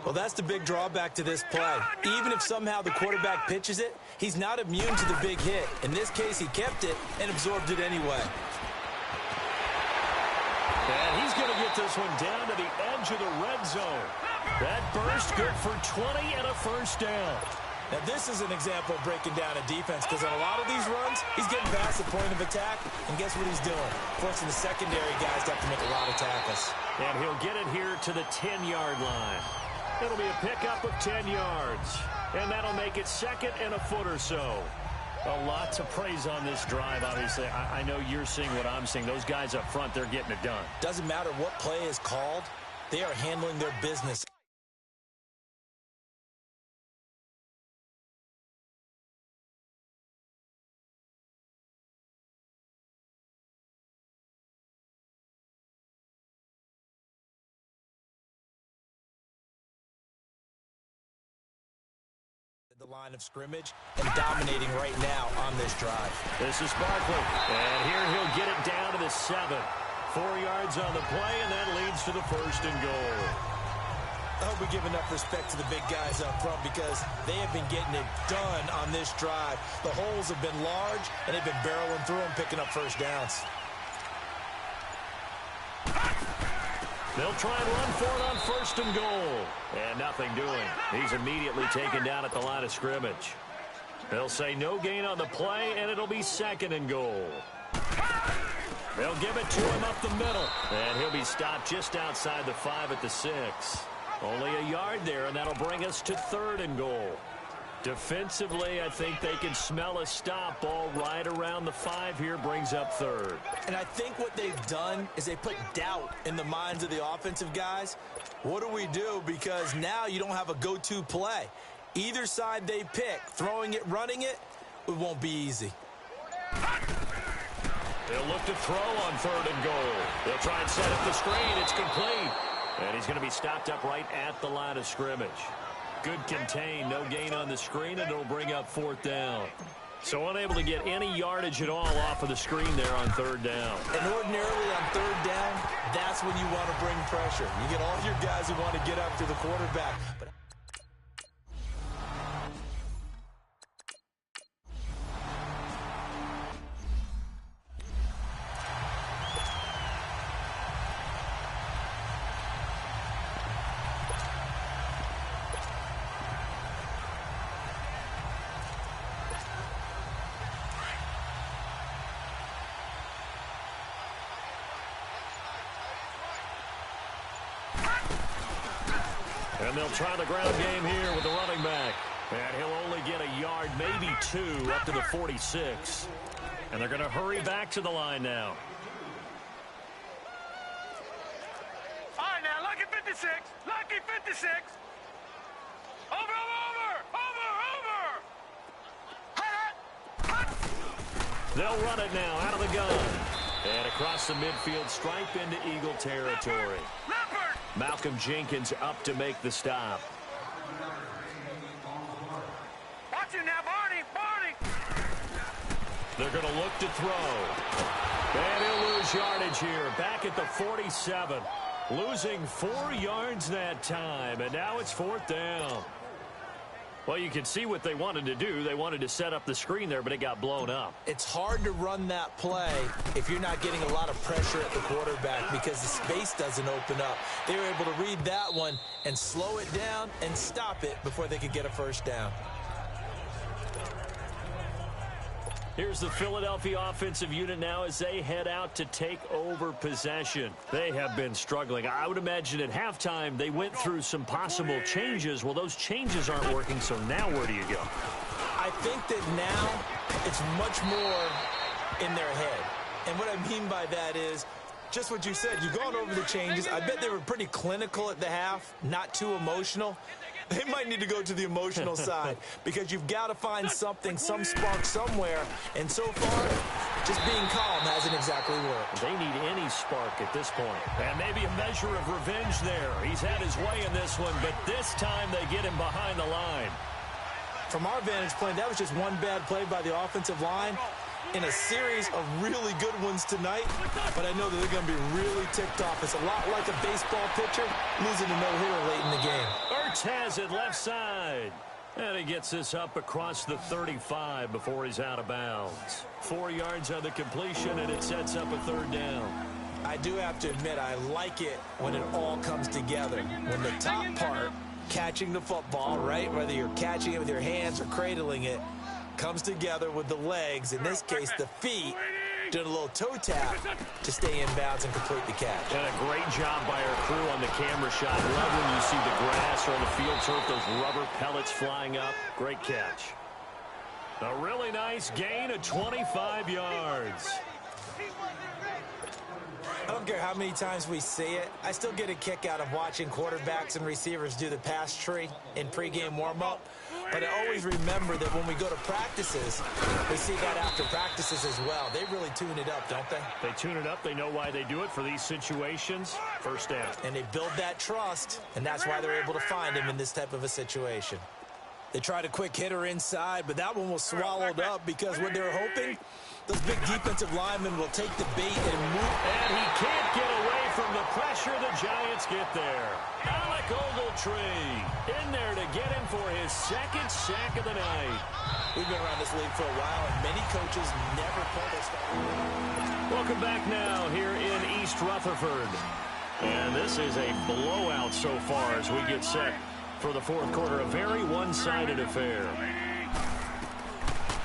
Well, that's the big drawback to this play. Even if somehow the quarterback pitches it, he's not immune to the big hit. In this case, he kept it and absorbed it anyway. And he's going to get this one down to the edge of the red zone. That burst good for 20 and a 1st down. Now, this is an example of breaking down a defense because on a lot of these runs, he's getting past the point of attack, and guess what he's doing? Forcing the secondary guys to have to make a lot of tackles. And he'll get it here to the 10-yard line. It'll be a pickup of 10 yards, and that'll make it 2nd and a foot or so. A lot to praise on this drive, obviously. I know you're seeing what I'm seeing. Those guys up front, they're getting it done. Doesn't matter what play is called. They are handling their business. The line of scrimmage and dominating right now on this drive. This is Barkley, and here he'll get it down to the 7. 4 yards on the play, and that leads to the 1st and goal. I hope we give enough respect to the big guys up front because they have been getting it done on this drive. The holes have been large, and they've been barreling through them, picking up first downs. They'll try and run for it on 1st and goal. And nothing doing. He's immediately taken down at the line of scrimmage. They'll say no gain on the play, and it'll be 2nd and goal. They'll give it to him up the middle. And he'll be stopped just outside the 5 at the 6. Only a yard there, and that'll bring us to 3rd and goal. Defensively, I think they can smell a stop. Ball right around the 5 here brings up 3rd. And I think what they've done is they put doubt in the minds of the offensive guys. What do we do? Because now you don't have a go-to play. Either side they pick, throwing it, running it, it won't be easy. They'll look to throw on 3rd and goal. They'll try and set up the screen. It's complete. And he's going to be stopped up right at the line of scrimmage. Good contain, no gain on the screen, and it'll bring up 4th down. So unable to get any yardage at all off of the screen there on 3rd down. And ordinarily on 3rd down, that's when you want to bring pressure. You get all your guys who want to get after the quarterback. But and they'll try the ground game here with the running back. And he'll only get a yard, maybe 2, up to the 46. And they're going to hurry back to the line now. All right, now, lucky 56. Lucky 56. Over. They'll run it now out of the gun. And across the midfield, stripe into Eagle territory. Malcolm Jenkins up to make the stop. Watch him now, Barney. They're going to look to throw. And he'll lose yardage here. Back at the 47. Losing 4 yards that time. And now it's 4th down. Well, you can see what they wanted to do. They wanted to set up the screen there, but it got blown up. it's hard to run that play if you're not getting a lot of pressure at the quarterback because the space doesn't open up. They were able to read that one and slow it down and stop it before they could get a first down. Here's the Philadelphia offensive unit now as they head out to take over possession. They have been struggling. I would imagine at halftime they went through some possible changes. Well, those changes aren't working, so now where do you go? I think that now it's much more in their head. And what I mean by that is just what you said. You've gone over the changes. I bet they were pretty clinical at the half, not too emotional. They might need to go to the emotional side because you've got to find something, some spark somewhere. And so far, just being calm hasn't exactly worked. They need any spark at this point. And maybe a measure of revenge there. He's had his way in this one, but this time they get him behind the line. From our vantage point, that was just one bad play by the offensive line in a series of really good ones tonight, but I know that they're going to be really ticked off. It's a lot like a baseball pitcher losing a no-hitter late in the game. Ertz has it left side. And he gets this up across the 35 before he's out of bounds. 4 yards on the completion, and it sets up a 3rd down. I do have to admit, I like it when it all comes together. When the top part, catching the football, right, whether you're catching it with your hands or cradling it, comes together with the legs, in this case the feet, doing a little toe tap to stay in bounds and complete the catch. And a great job by our crew on the camera shot. Love when you see the grass or the field turf, those rubber pellets flying up. Great catch. A really nice gain of 25 yards. I don't care how many times we see it. I still get a kick out of watching quarterbacks and receivers do the pass tree in pregame warm-up. But I always remember that when we go to practices, we see that after practices as well. They really tune it up, don't they? They tune it up. They know why they do it for these situations. First down. And they build that trust, and that's why they're able to find him in this type of a situation. They tried a quick hitter inside, but that one was swallowed up because what they were hoping, those big defensive linemen will take the bait and move. And he can't get away from the pressure. The Giants get there. Alec Ogletree in there to get him for his second sack of the night. We've been around this league for a while, and many coaches never pulled us. Welcome back now here in East Rutherford. And this is a blowout so far as we get set for the fourth quarter. A very one-sided affair.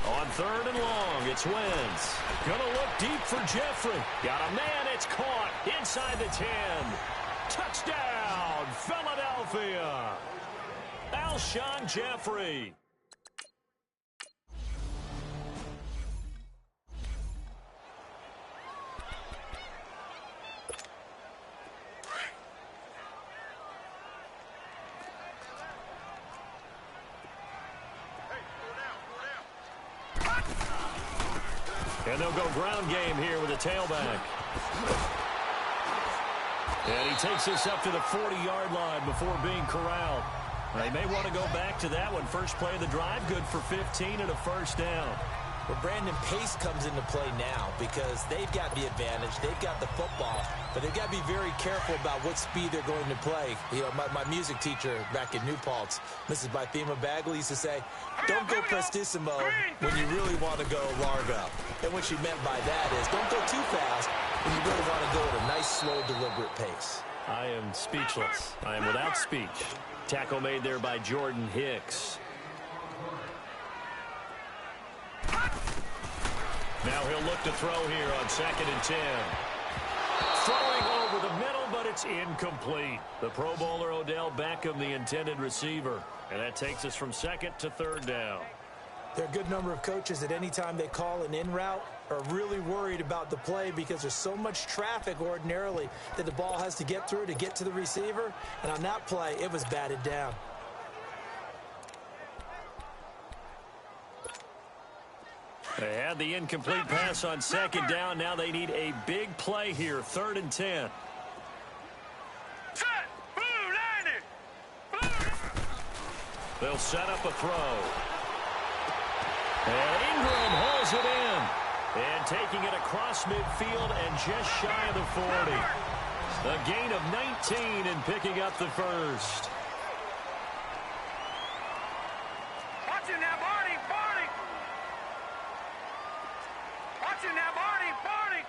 On third and long, it's Wentz. Gonna look deep for Jeffrey. Got a man, it's caught inside the 10. Touchdown, Philadelphia. Alshon Jeffrey. And they'll go ground game here with a tailback. And he takes this up to the 40-yard line before being corralled. They may want to go back to that one. First play of the drive, good for 15 and a first down. Well, Brandon, pace comes into play now because they've got the advantage. They've got the football, but they've got to be very careful about what speed they're going to play. You know, my music teacher back in New Paltz, Mrs. Bythema Bagley, used to say, don't go prestissimo when you really want to go largo. And what she meant by that is don't go too fast when you really want to go at a nice, slow, deliberate pace. I am speechless. I am without speech. Tackle made there by Jordan Hicks. Now he'll look to throw here on 2nd and 10. Throwing over the middle, but it's incomplete. The Pro Bowler Odell Beckham, the intended receiver. And that takes us from 2nd to 3rd down. There are a good number of coaches that any time they call an in route are really worried about the play because there's so much traffic ordinarily that the ball has to get through to get to the receiver. And on that play, it was batted down. They had the incomplete pass on 2nd down. Now they need a big play here, 3rd and 10. They'll set up a throw. And Ingram holds it in. And taking it across midfield and just shy of the 40. A gain of 19 and picking up the first. Watching that, Barney, Barney. Watching that, Barney, Barney.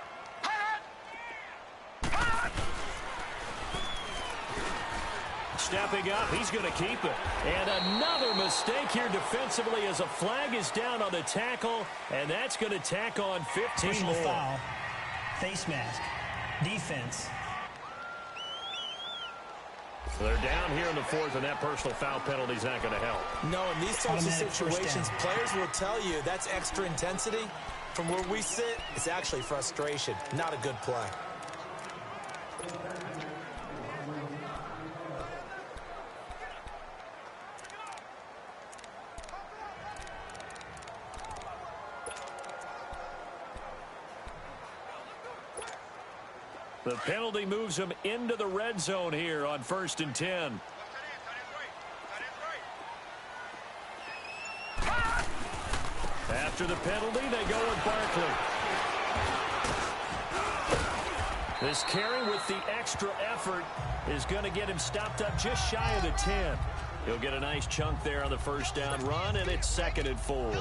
Stepping up, he's going to keep it. And another mistake here defensively as a flag is down on the tackle, and that's going to tack on 15 Personal more. foul, face mask, defense. So they're down here in the 4th, and that personal foul penalty is not going to help. No, in these types of Automatic first situations, down. players will tell you that's extra intensity. From where we sit, it's actually frustration, not a good play. The penalty moves them into the red zone here on 1st and 10. After the penalty, they go with Barkley. This carry with the extra effort is going to get him stopped up just shy of the 10. He'll get a nice chunk there on the first down run, and it's 2nd and 4.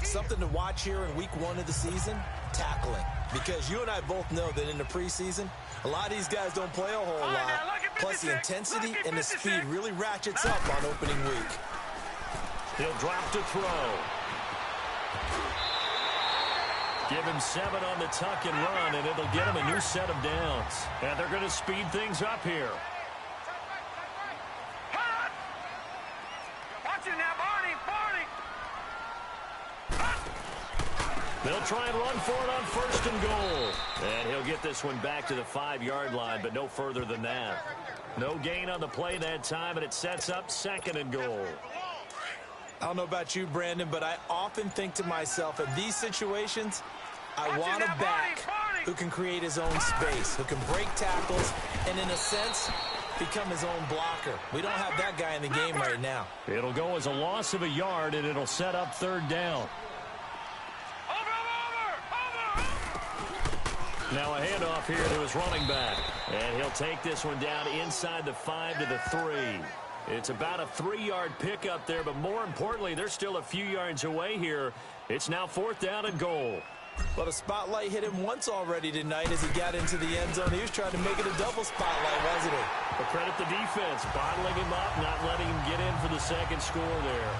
Something to watch here in week 1 of the season, tackling. Because you and I both know that in the preseason, a lot of these guys don't play a whole lot. Plus the intensity and the speed really ratchets up on opening week. He'll drop to throw. Give him 7 on the tuck and run, and it'll get him a new set of downs. And they're going to speed things up here. Watching that, Barney, Barney. They'll try and run for it on 1st and goal. And he'll get this one back to the 5-yard line, but no further than that. No gain on the play that time, and it sets up 2nd and goal. I don't know about you, Brandon, but I often think to myself, in these situations, I want a back who can create his own space, who can break tackles, and in a sense, become his own blocker. We don't have that guy in the game right now. It'll go as a loss of a yard, and it'll set up third down. Now a handoff here to his running back. And he'll take this one down inside the 5 to the 3. It's about a 3-yard pickup there, but more importantly, they're still a few yards away here. It's now 4th down and goal. Well, the spotlight hit him once already tonight as he got into the end zone. He was trying to make it a double spotlight, wasn't he? But credit the defense, bottling him up, not letting him get in for the second score there.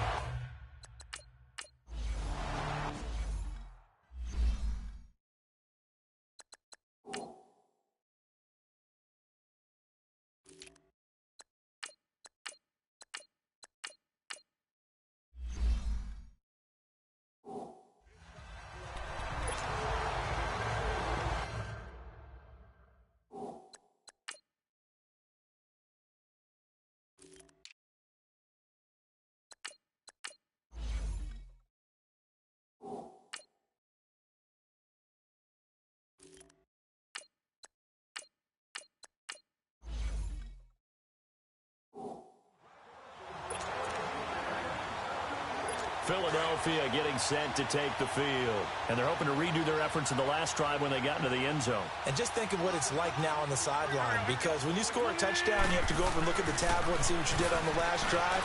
Philadelphia getting set to take the field. And they're hoping to redo their efforts in the last drive when they got into the end zone. And just think of what it's like now on the sideline, because when you score a touchdown, you have to go over and look at the tablet and see what you did on the last drive.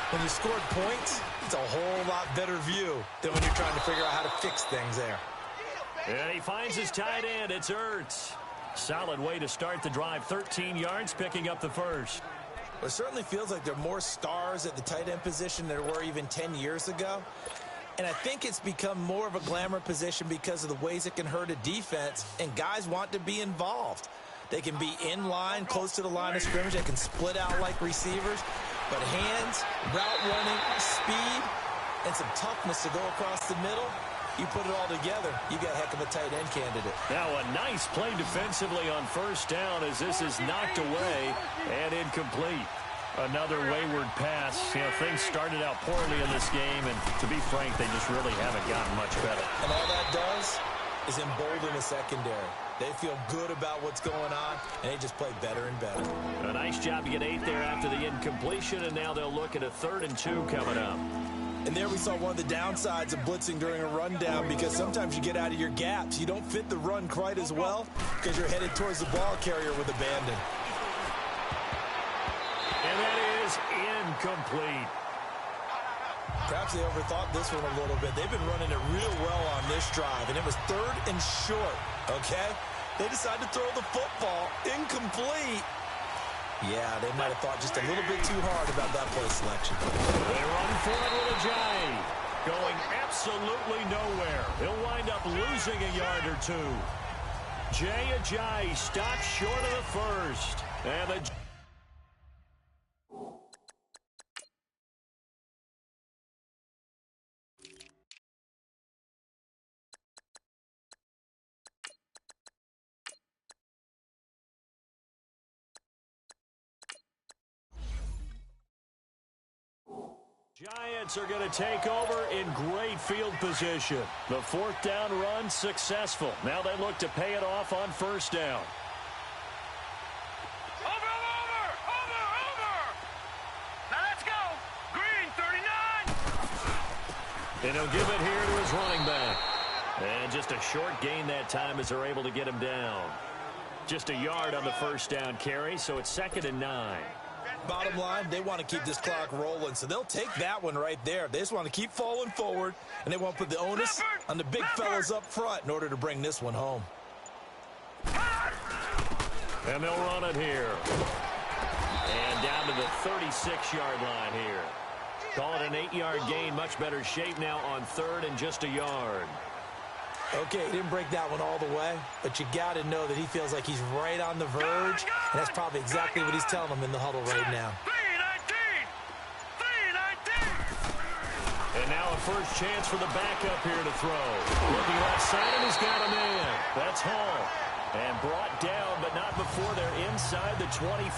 When you scored points, it's a whole lot better view than when you're trying to figure out how to fix things there. And he finds his tight end. It's Ertz. Solid way to start the drive. 13 yards, picking up the first. It certainly feels like there are more stars at the tight end position than there were even 10 years ago. And I think it's become more of a glamour position because of the ways it can hurt a defense, and guys want to be involved. They can be in line, close to the line of scrimmage. They can split out like receivers. But hands, route running, speed, and some toughness to go across the middle, you put it all together, you got a heck of a tight end candidate. Now a nice play defensively on first down as this is knocked away and incomplete. Another wayward pass. You know, things started out poorly in this game, and to be frank, they just really haven't gotten much better. And all that does is embolden the secondary. They feel good about what's going on, and they just play better and better. A nice job to get 8 there after the incompletion, and now they'll look at a 3rd and 2 coming up. And there we saw one of the downsides of blitzing during a rundown, because sometimes you get out of your gaps. You don't fit the run quite as well because you're headed towards the ball carrier with abandon. And that is incomplete. Perhaps they overthought this one a little bit. They've been running it real well on this drive, and it was 3rd and short, okay? They decided to throw the football incomplete. Yeah, they might have thought just a little bit too hard about that play selection. They run for it with Ajayi. Going absolutely nowhere. He'll wind up losing a yard or 2. Jay Ajayi stopped short of the first. And the Giants are going to take over in great field position. The 4th down run successful. Now they look to pay it off on first down. Over! Now let's go! Green, 39! And he'll give it here to his running back. And just a short gain that time as they're able to get him down. Just a yard on the first down carry, so it's 2nd and 9. Bottom line, they want to keep this clock rolling, so they'll take that one right there. They just want to keep falling forward, and they want to put the onus on the big fellas up front in order to bring this one home. And they'll run it here. And down to the 36-yard line here. Call it an 8-yard gain. Much better shape now on 3rd and just a yard. Okay, he didn't break that one all the way, but you got to know that he feels like he's right on the verge, and that's probably exactly what he's telling them in the huddle right now. 319! And now a first chance for the backup here to throw. Looking left side, and he's got him in. That's Hall. And brought down, but not before they're inside the 25.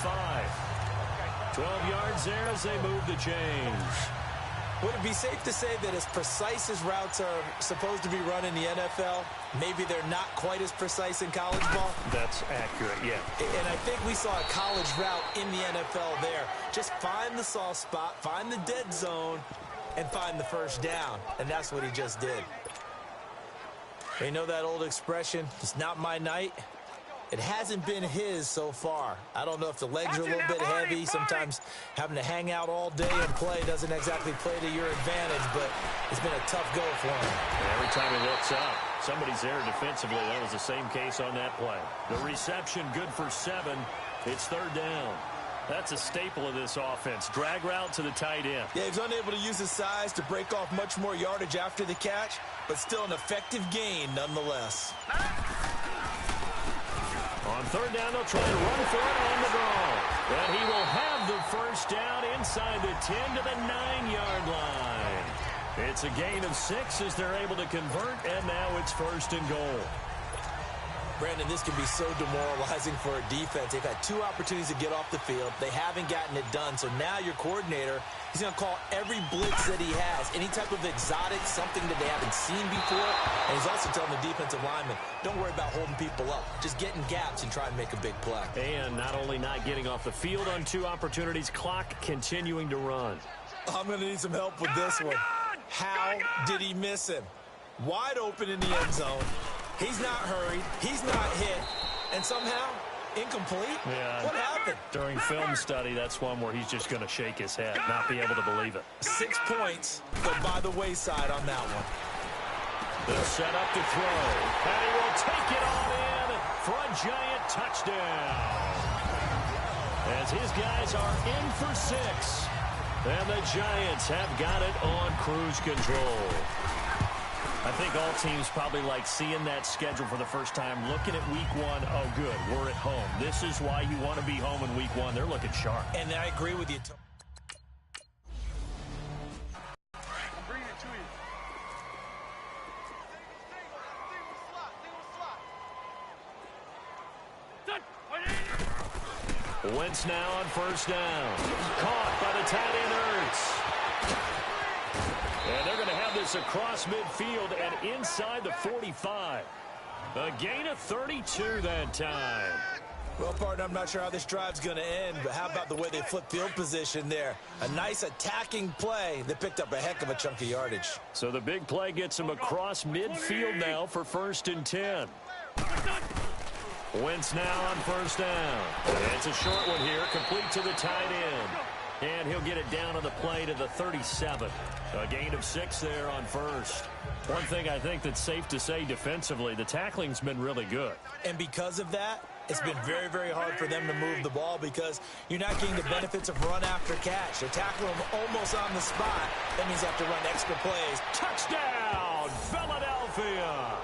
12 yards there as they move the chains. Would it be safe to say that as precise as routes are supposed to be run in the NFL, maybe they're not quite as precise in college ball? That's accurate, yeah. And I think we saw a college route in the NFL there. Just find the soft spot, find the dead zone, and find the first down. And that's what he just did. You know that old expression, it's not my night? It hasn't been his so far. I don't know if the legs are a little bit heavy. Sometimes having to hang out all day and play doesn't exactly play to your advantage, but it's been a tough go for him. And every time he looks up, somebody's there defensively. That was the same case on that play. The reception good for 7. It's third down. That's a staple of this offense. Drag route to the tight end. Yeah, he's unable to use his size to break off much more yardage after the catch, but still an effective gain nonetheless. On third down, they'll try to run for it on the draw. And he will have the first down inside the 10 to the 9-yard line. It's a gain of 6 as they're able to convert, and now it's first and goal. Brandon, this can be so demoralizing for a defense. They've had 2 opportunities to get off the field. They haven't gotten it done. So now your coordinator, he's going to call every blitz that he has, any type of exotic, something that they haven't seen before. And he's also telling the defensive lineman, don't worry about holding people up. Just get in gaps and try and make a big play. And not only not getting off the field on 2 opportunities, clock continuing to run. I'm going to need some help with this one. How did he miss him? Wide open in the end zone. He's not hurried. He's not hit. And somehow, incomplete? Yeah. What happened? During film study, that's one where he's just going to shake his head, not be able to believe it. 6 points go by the wayside on that one. They'll set up to throw. And he will take it on in for a giant touchdown. As his guys are in for 6. And the Giants have got it on cruise control. I think all teams probably like seeing that schedule for the first time, looking at week 1. Oh, good, we're at home. This is why you want to be home in week 1. They're looking sharp. And I agree with you. Wentz now on first down. Caught by the tight end Ertz. And they're going to have this across midfield and inside the 45. A gain of 32 that time. Well, partner, I'm not sure how this drive's going to end, but how about the way they flip field position there? A nice attacking play that picked up a heck of a chunk of yardage. So the big play gets him across midfield now for first and 10. Wentz now on first down. It's a short one here, complete to the tight end. And he'll get it down on the play to the 37. A gain of 6 there on first. One thing I think that's safe to say defensively, the tackling's been really good. And because of that, it's been very, very hard for them to move the ball because you're not getting the benefits of run after catch. They're tackling them almost on the spot. That means they have to run extra plays. Touchdown, Philadelphia!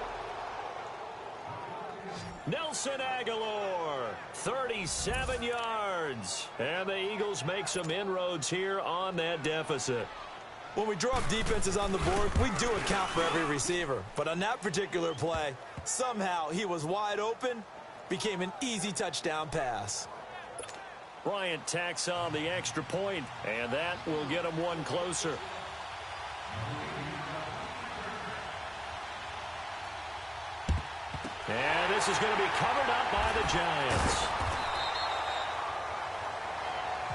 Nelson Aguilar, 37 yards. And the Eagles make some inroads here on that deficit. When we draw up defenses on the board, we do account for every receiver. But on that particular play, somehow he was wide open, became an easy touchdown pass. Bryant tacks on the extra point, and that will get him one closer. And this is going to be covered up by the Giants.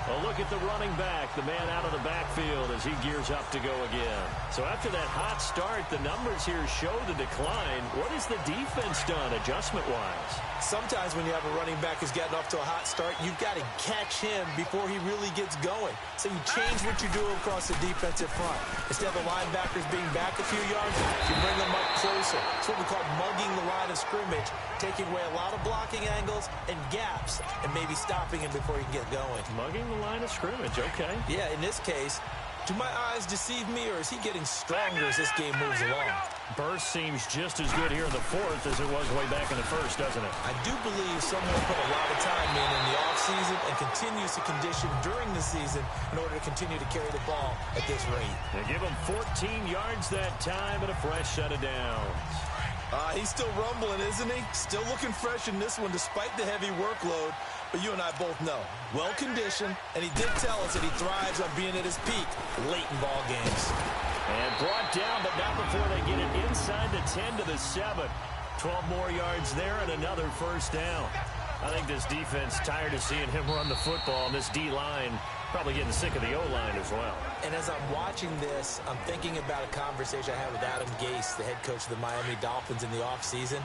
A look at the running back, the man out of the backfield as he gears up to go again. So after that hot start, the numbers here show the decline. What has the defense done adjustment-wise? Sometimes when you have a running back who's gotten off to a hot start, you've got to catch him before he really gets going. So you change what you do across the defensive front. Instead of the linebackers being back a few yards, you bring them up closer. It's what we call mugging the line of scrimmage, taking away a lot of blocking angles and gaps and maybe stopping him before he can get going. Mugging the line of scrimmage, okay. Yeah, in this case, do my eyes deceive me, or is he getting stronger as this game moves along? Burst seems just as good here in the fourth as it was way back in the first, doesn't it? I do believe someone put a lot of time in the offseason and continues to condition during the season in order to continue to carry the ball at this rate. They give him 14 yards that time and a fresh set of downs. He's still rumbling, isn't he? Still looking fresh in this one despite the heavy workload. But you and I both know, well-conditioned, and he did tell us that he thrives on being at his peak late in ball games. And brought down, but not before they get it inside the 10 to the 7. 12 more yards there and another first down. I think this defense tired of seeing him run the football, and this D-line probably getting sick of the O-line as well. And as I'm watching this, I'm thinking about a conversation I had with Adam Gase, the head coach of the Miami Dolphins in the offseason.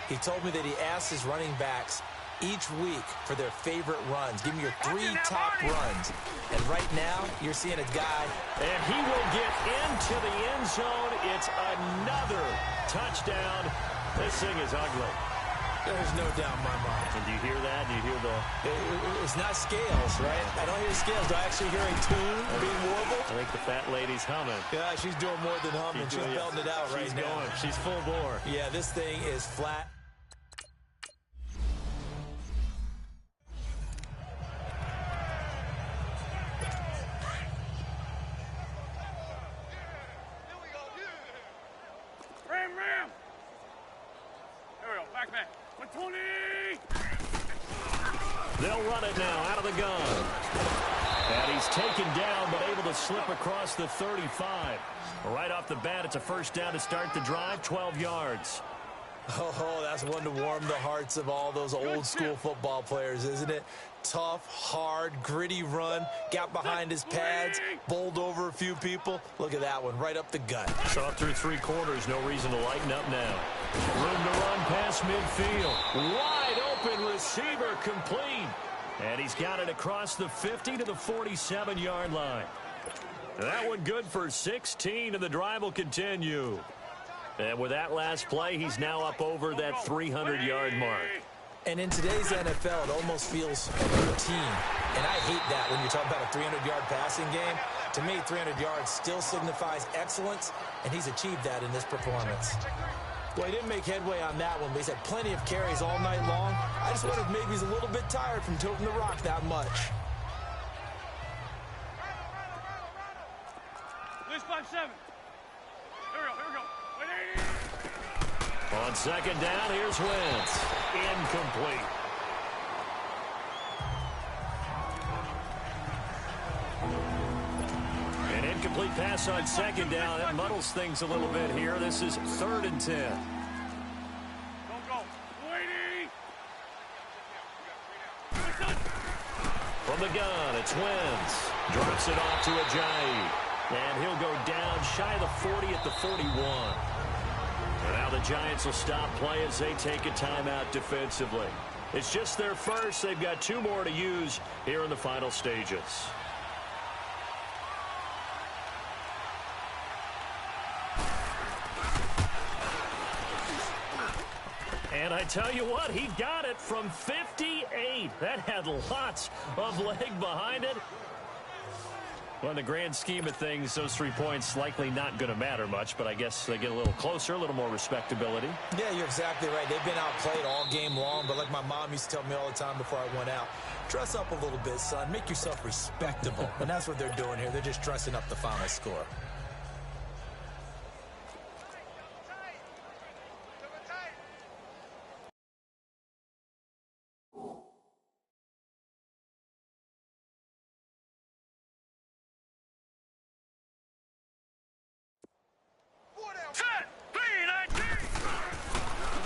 He told me that he asked his running backs each week for their favorite runs. Give me your 3 top runs. And right now, you're seeing a guy. And he will get into the end zone. It's another touchdown. This thing is ugly. There's no doubt in my mind. And do you hear that? Do you hear the... It's not scales, right? I don't hear scales. Do I actually hear a tune being warbled? I think the fat lady's humming. Yeah, she's doing more than humming. She's belting it out right now. Going. She's full bore. Yeah, this thing is flat. Ram! There we go, back. 120! They'll run it now out of the gun. And he's taken down, but able to slip across the 35. Right off the bat, it's a first down to start the drive, 12 yards. Oh, that's one to warm the hearts of all those old school football players, isn't it? Tough, hard, gritty run, got behind his pads, bowled over a few people. Look at that one, right up the gut. Saw it through 3 quarters, no reason to lighten up now. Room to run past midfield. Wide open receiver complete. And he's got it across the 50 to the 47-yard line. That one good for 16, and the drive will continue. And with that last play, he's now up over that 300-yard mark. And in today's NFL, it almost feels routine. And I hate that when you talk about a 300-yard passing game. To me, 300 yards still signifies excellence, and he's achieved that in this performance. Well, he didn't make headway on that one, but he's had plenty of carries all night long. I just wonder if maybe he's a little bit tired from toting the rock that much. This 5-7. Here we go. On second down, here's Wentz. Incomplete. An incomplete pass on second down. That muddles things a little bit here. This is 3rd and 10. Don't go. Waiting. From the gun, it's Wentz. Drops it off to Ajayi. And he'll go down shy of the 40 at the 41. And now the Giants will stop play as they take a timeout defensively. It's just their first. They've got 2 more to use here in the final stages. And I tell you what, he got it from 58. That had lots of leg behind it. Well, in the grand scheme of things, those 3 points likely not going to matter much, but I guess they get a little closer, a little more respectability. Yeah, you're exactly right. They've been outplayed all game long, but like my mom used to tell me all the time before I went out, dress up a little bit, son. Make yourself respectable. And that's what they're doing here. They're just dressing up the final score.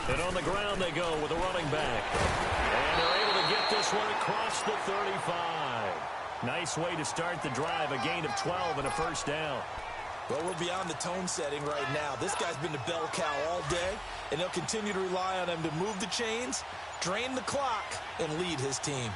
And on the ground they go with a running back. And they're able to get this one across the 35. Nice way to start the drive. A gain of 12 and a first down. Well, we're beyond the tone setting right now. This guy's been the bell cow all day, and they'll continue to rely on him to move the chains, drain the clock, and lead his team.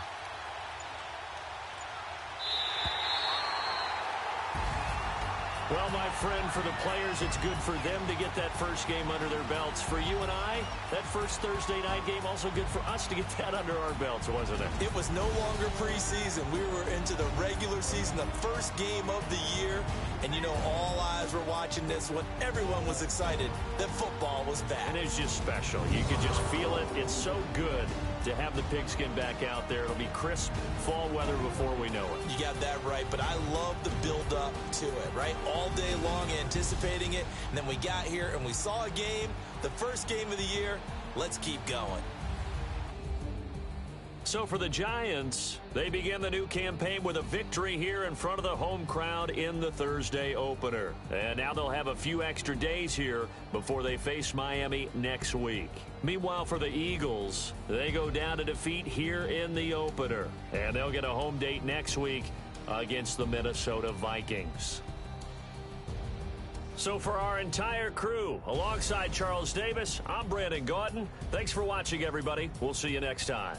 Well, my friend, for the players, it's good for them to get that first game under their belts. For you and I, that first Thursday night game, also good for us to get that under our belts, wasn't it? It was no longer preseason. We were into the regular season, the first game of the year. And, you know, all eyes were watching this one. Everyone was excited that football was back. And it's just special. You could just feel it. It's so good to have the pigskin back out there. It'll be crisp fall weather before we know it. You got that right, but I love the build-up to it, right? All day long anticipating it, and then we got here and we saw a game, the first game of the year. Let's keep going. So for the Giants, they begin the new campaign with a victory here in front of the home crowd in the Thursday opener. And now they'll have a few extra days here before they face Miami next week. Meanwhile, for the Eagles, they go down to defeat here in the opener. And they'll get a home date next week against the Minnesota Vikings. So for our entire crew, alongside Charles Davis, I'm Brandon Gaudin. Thanks for watching, everybody. We'll see you next time.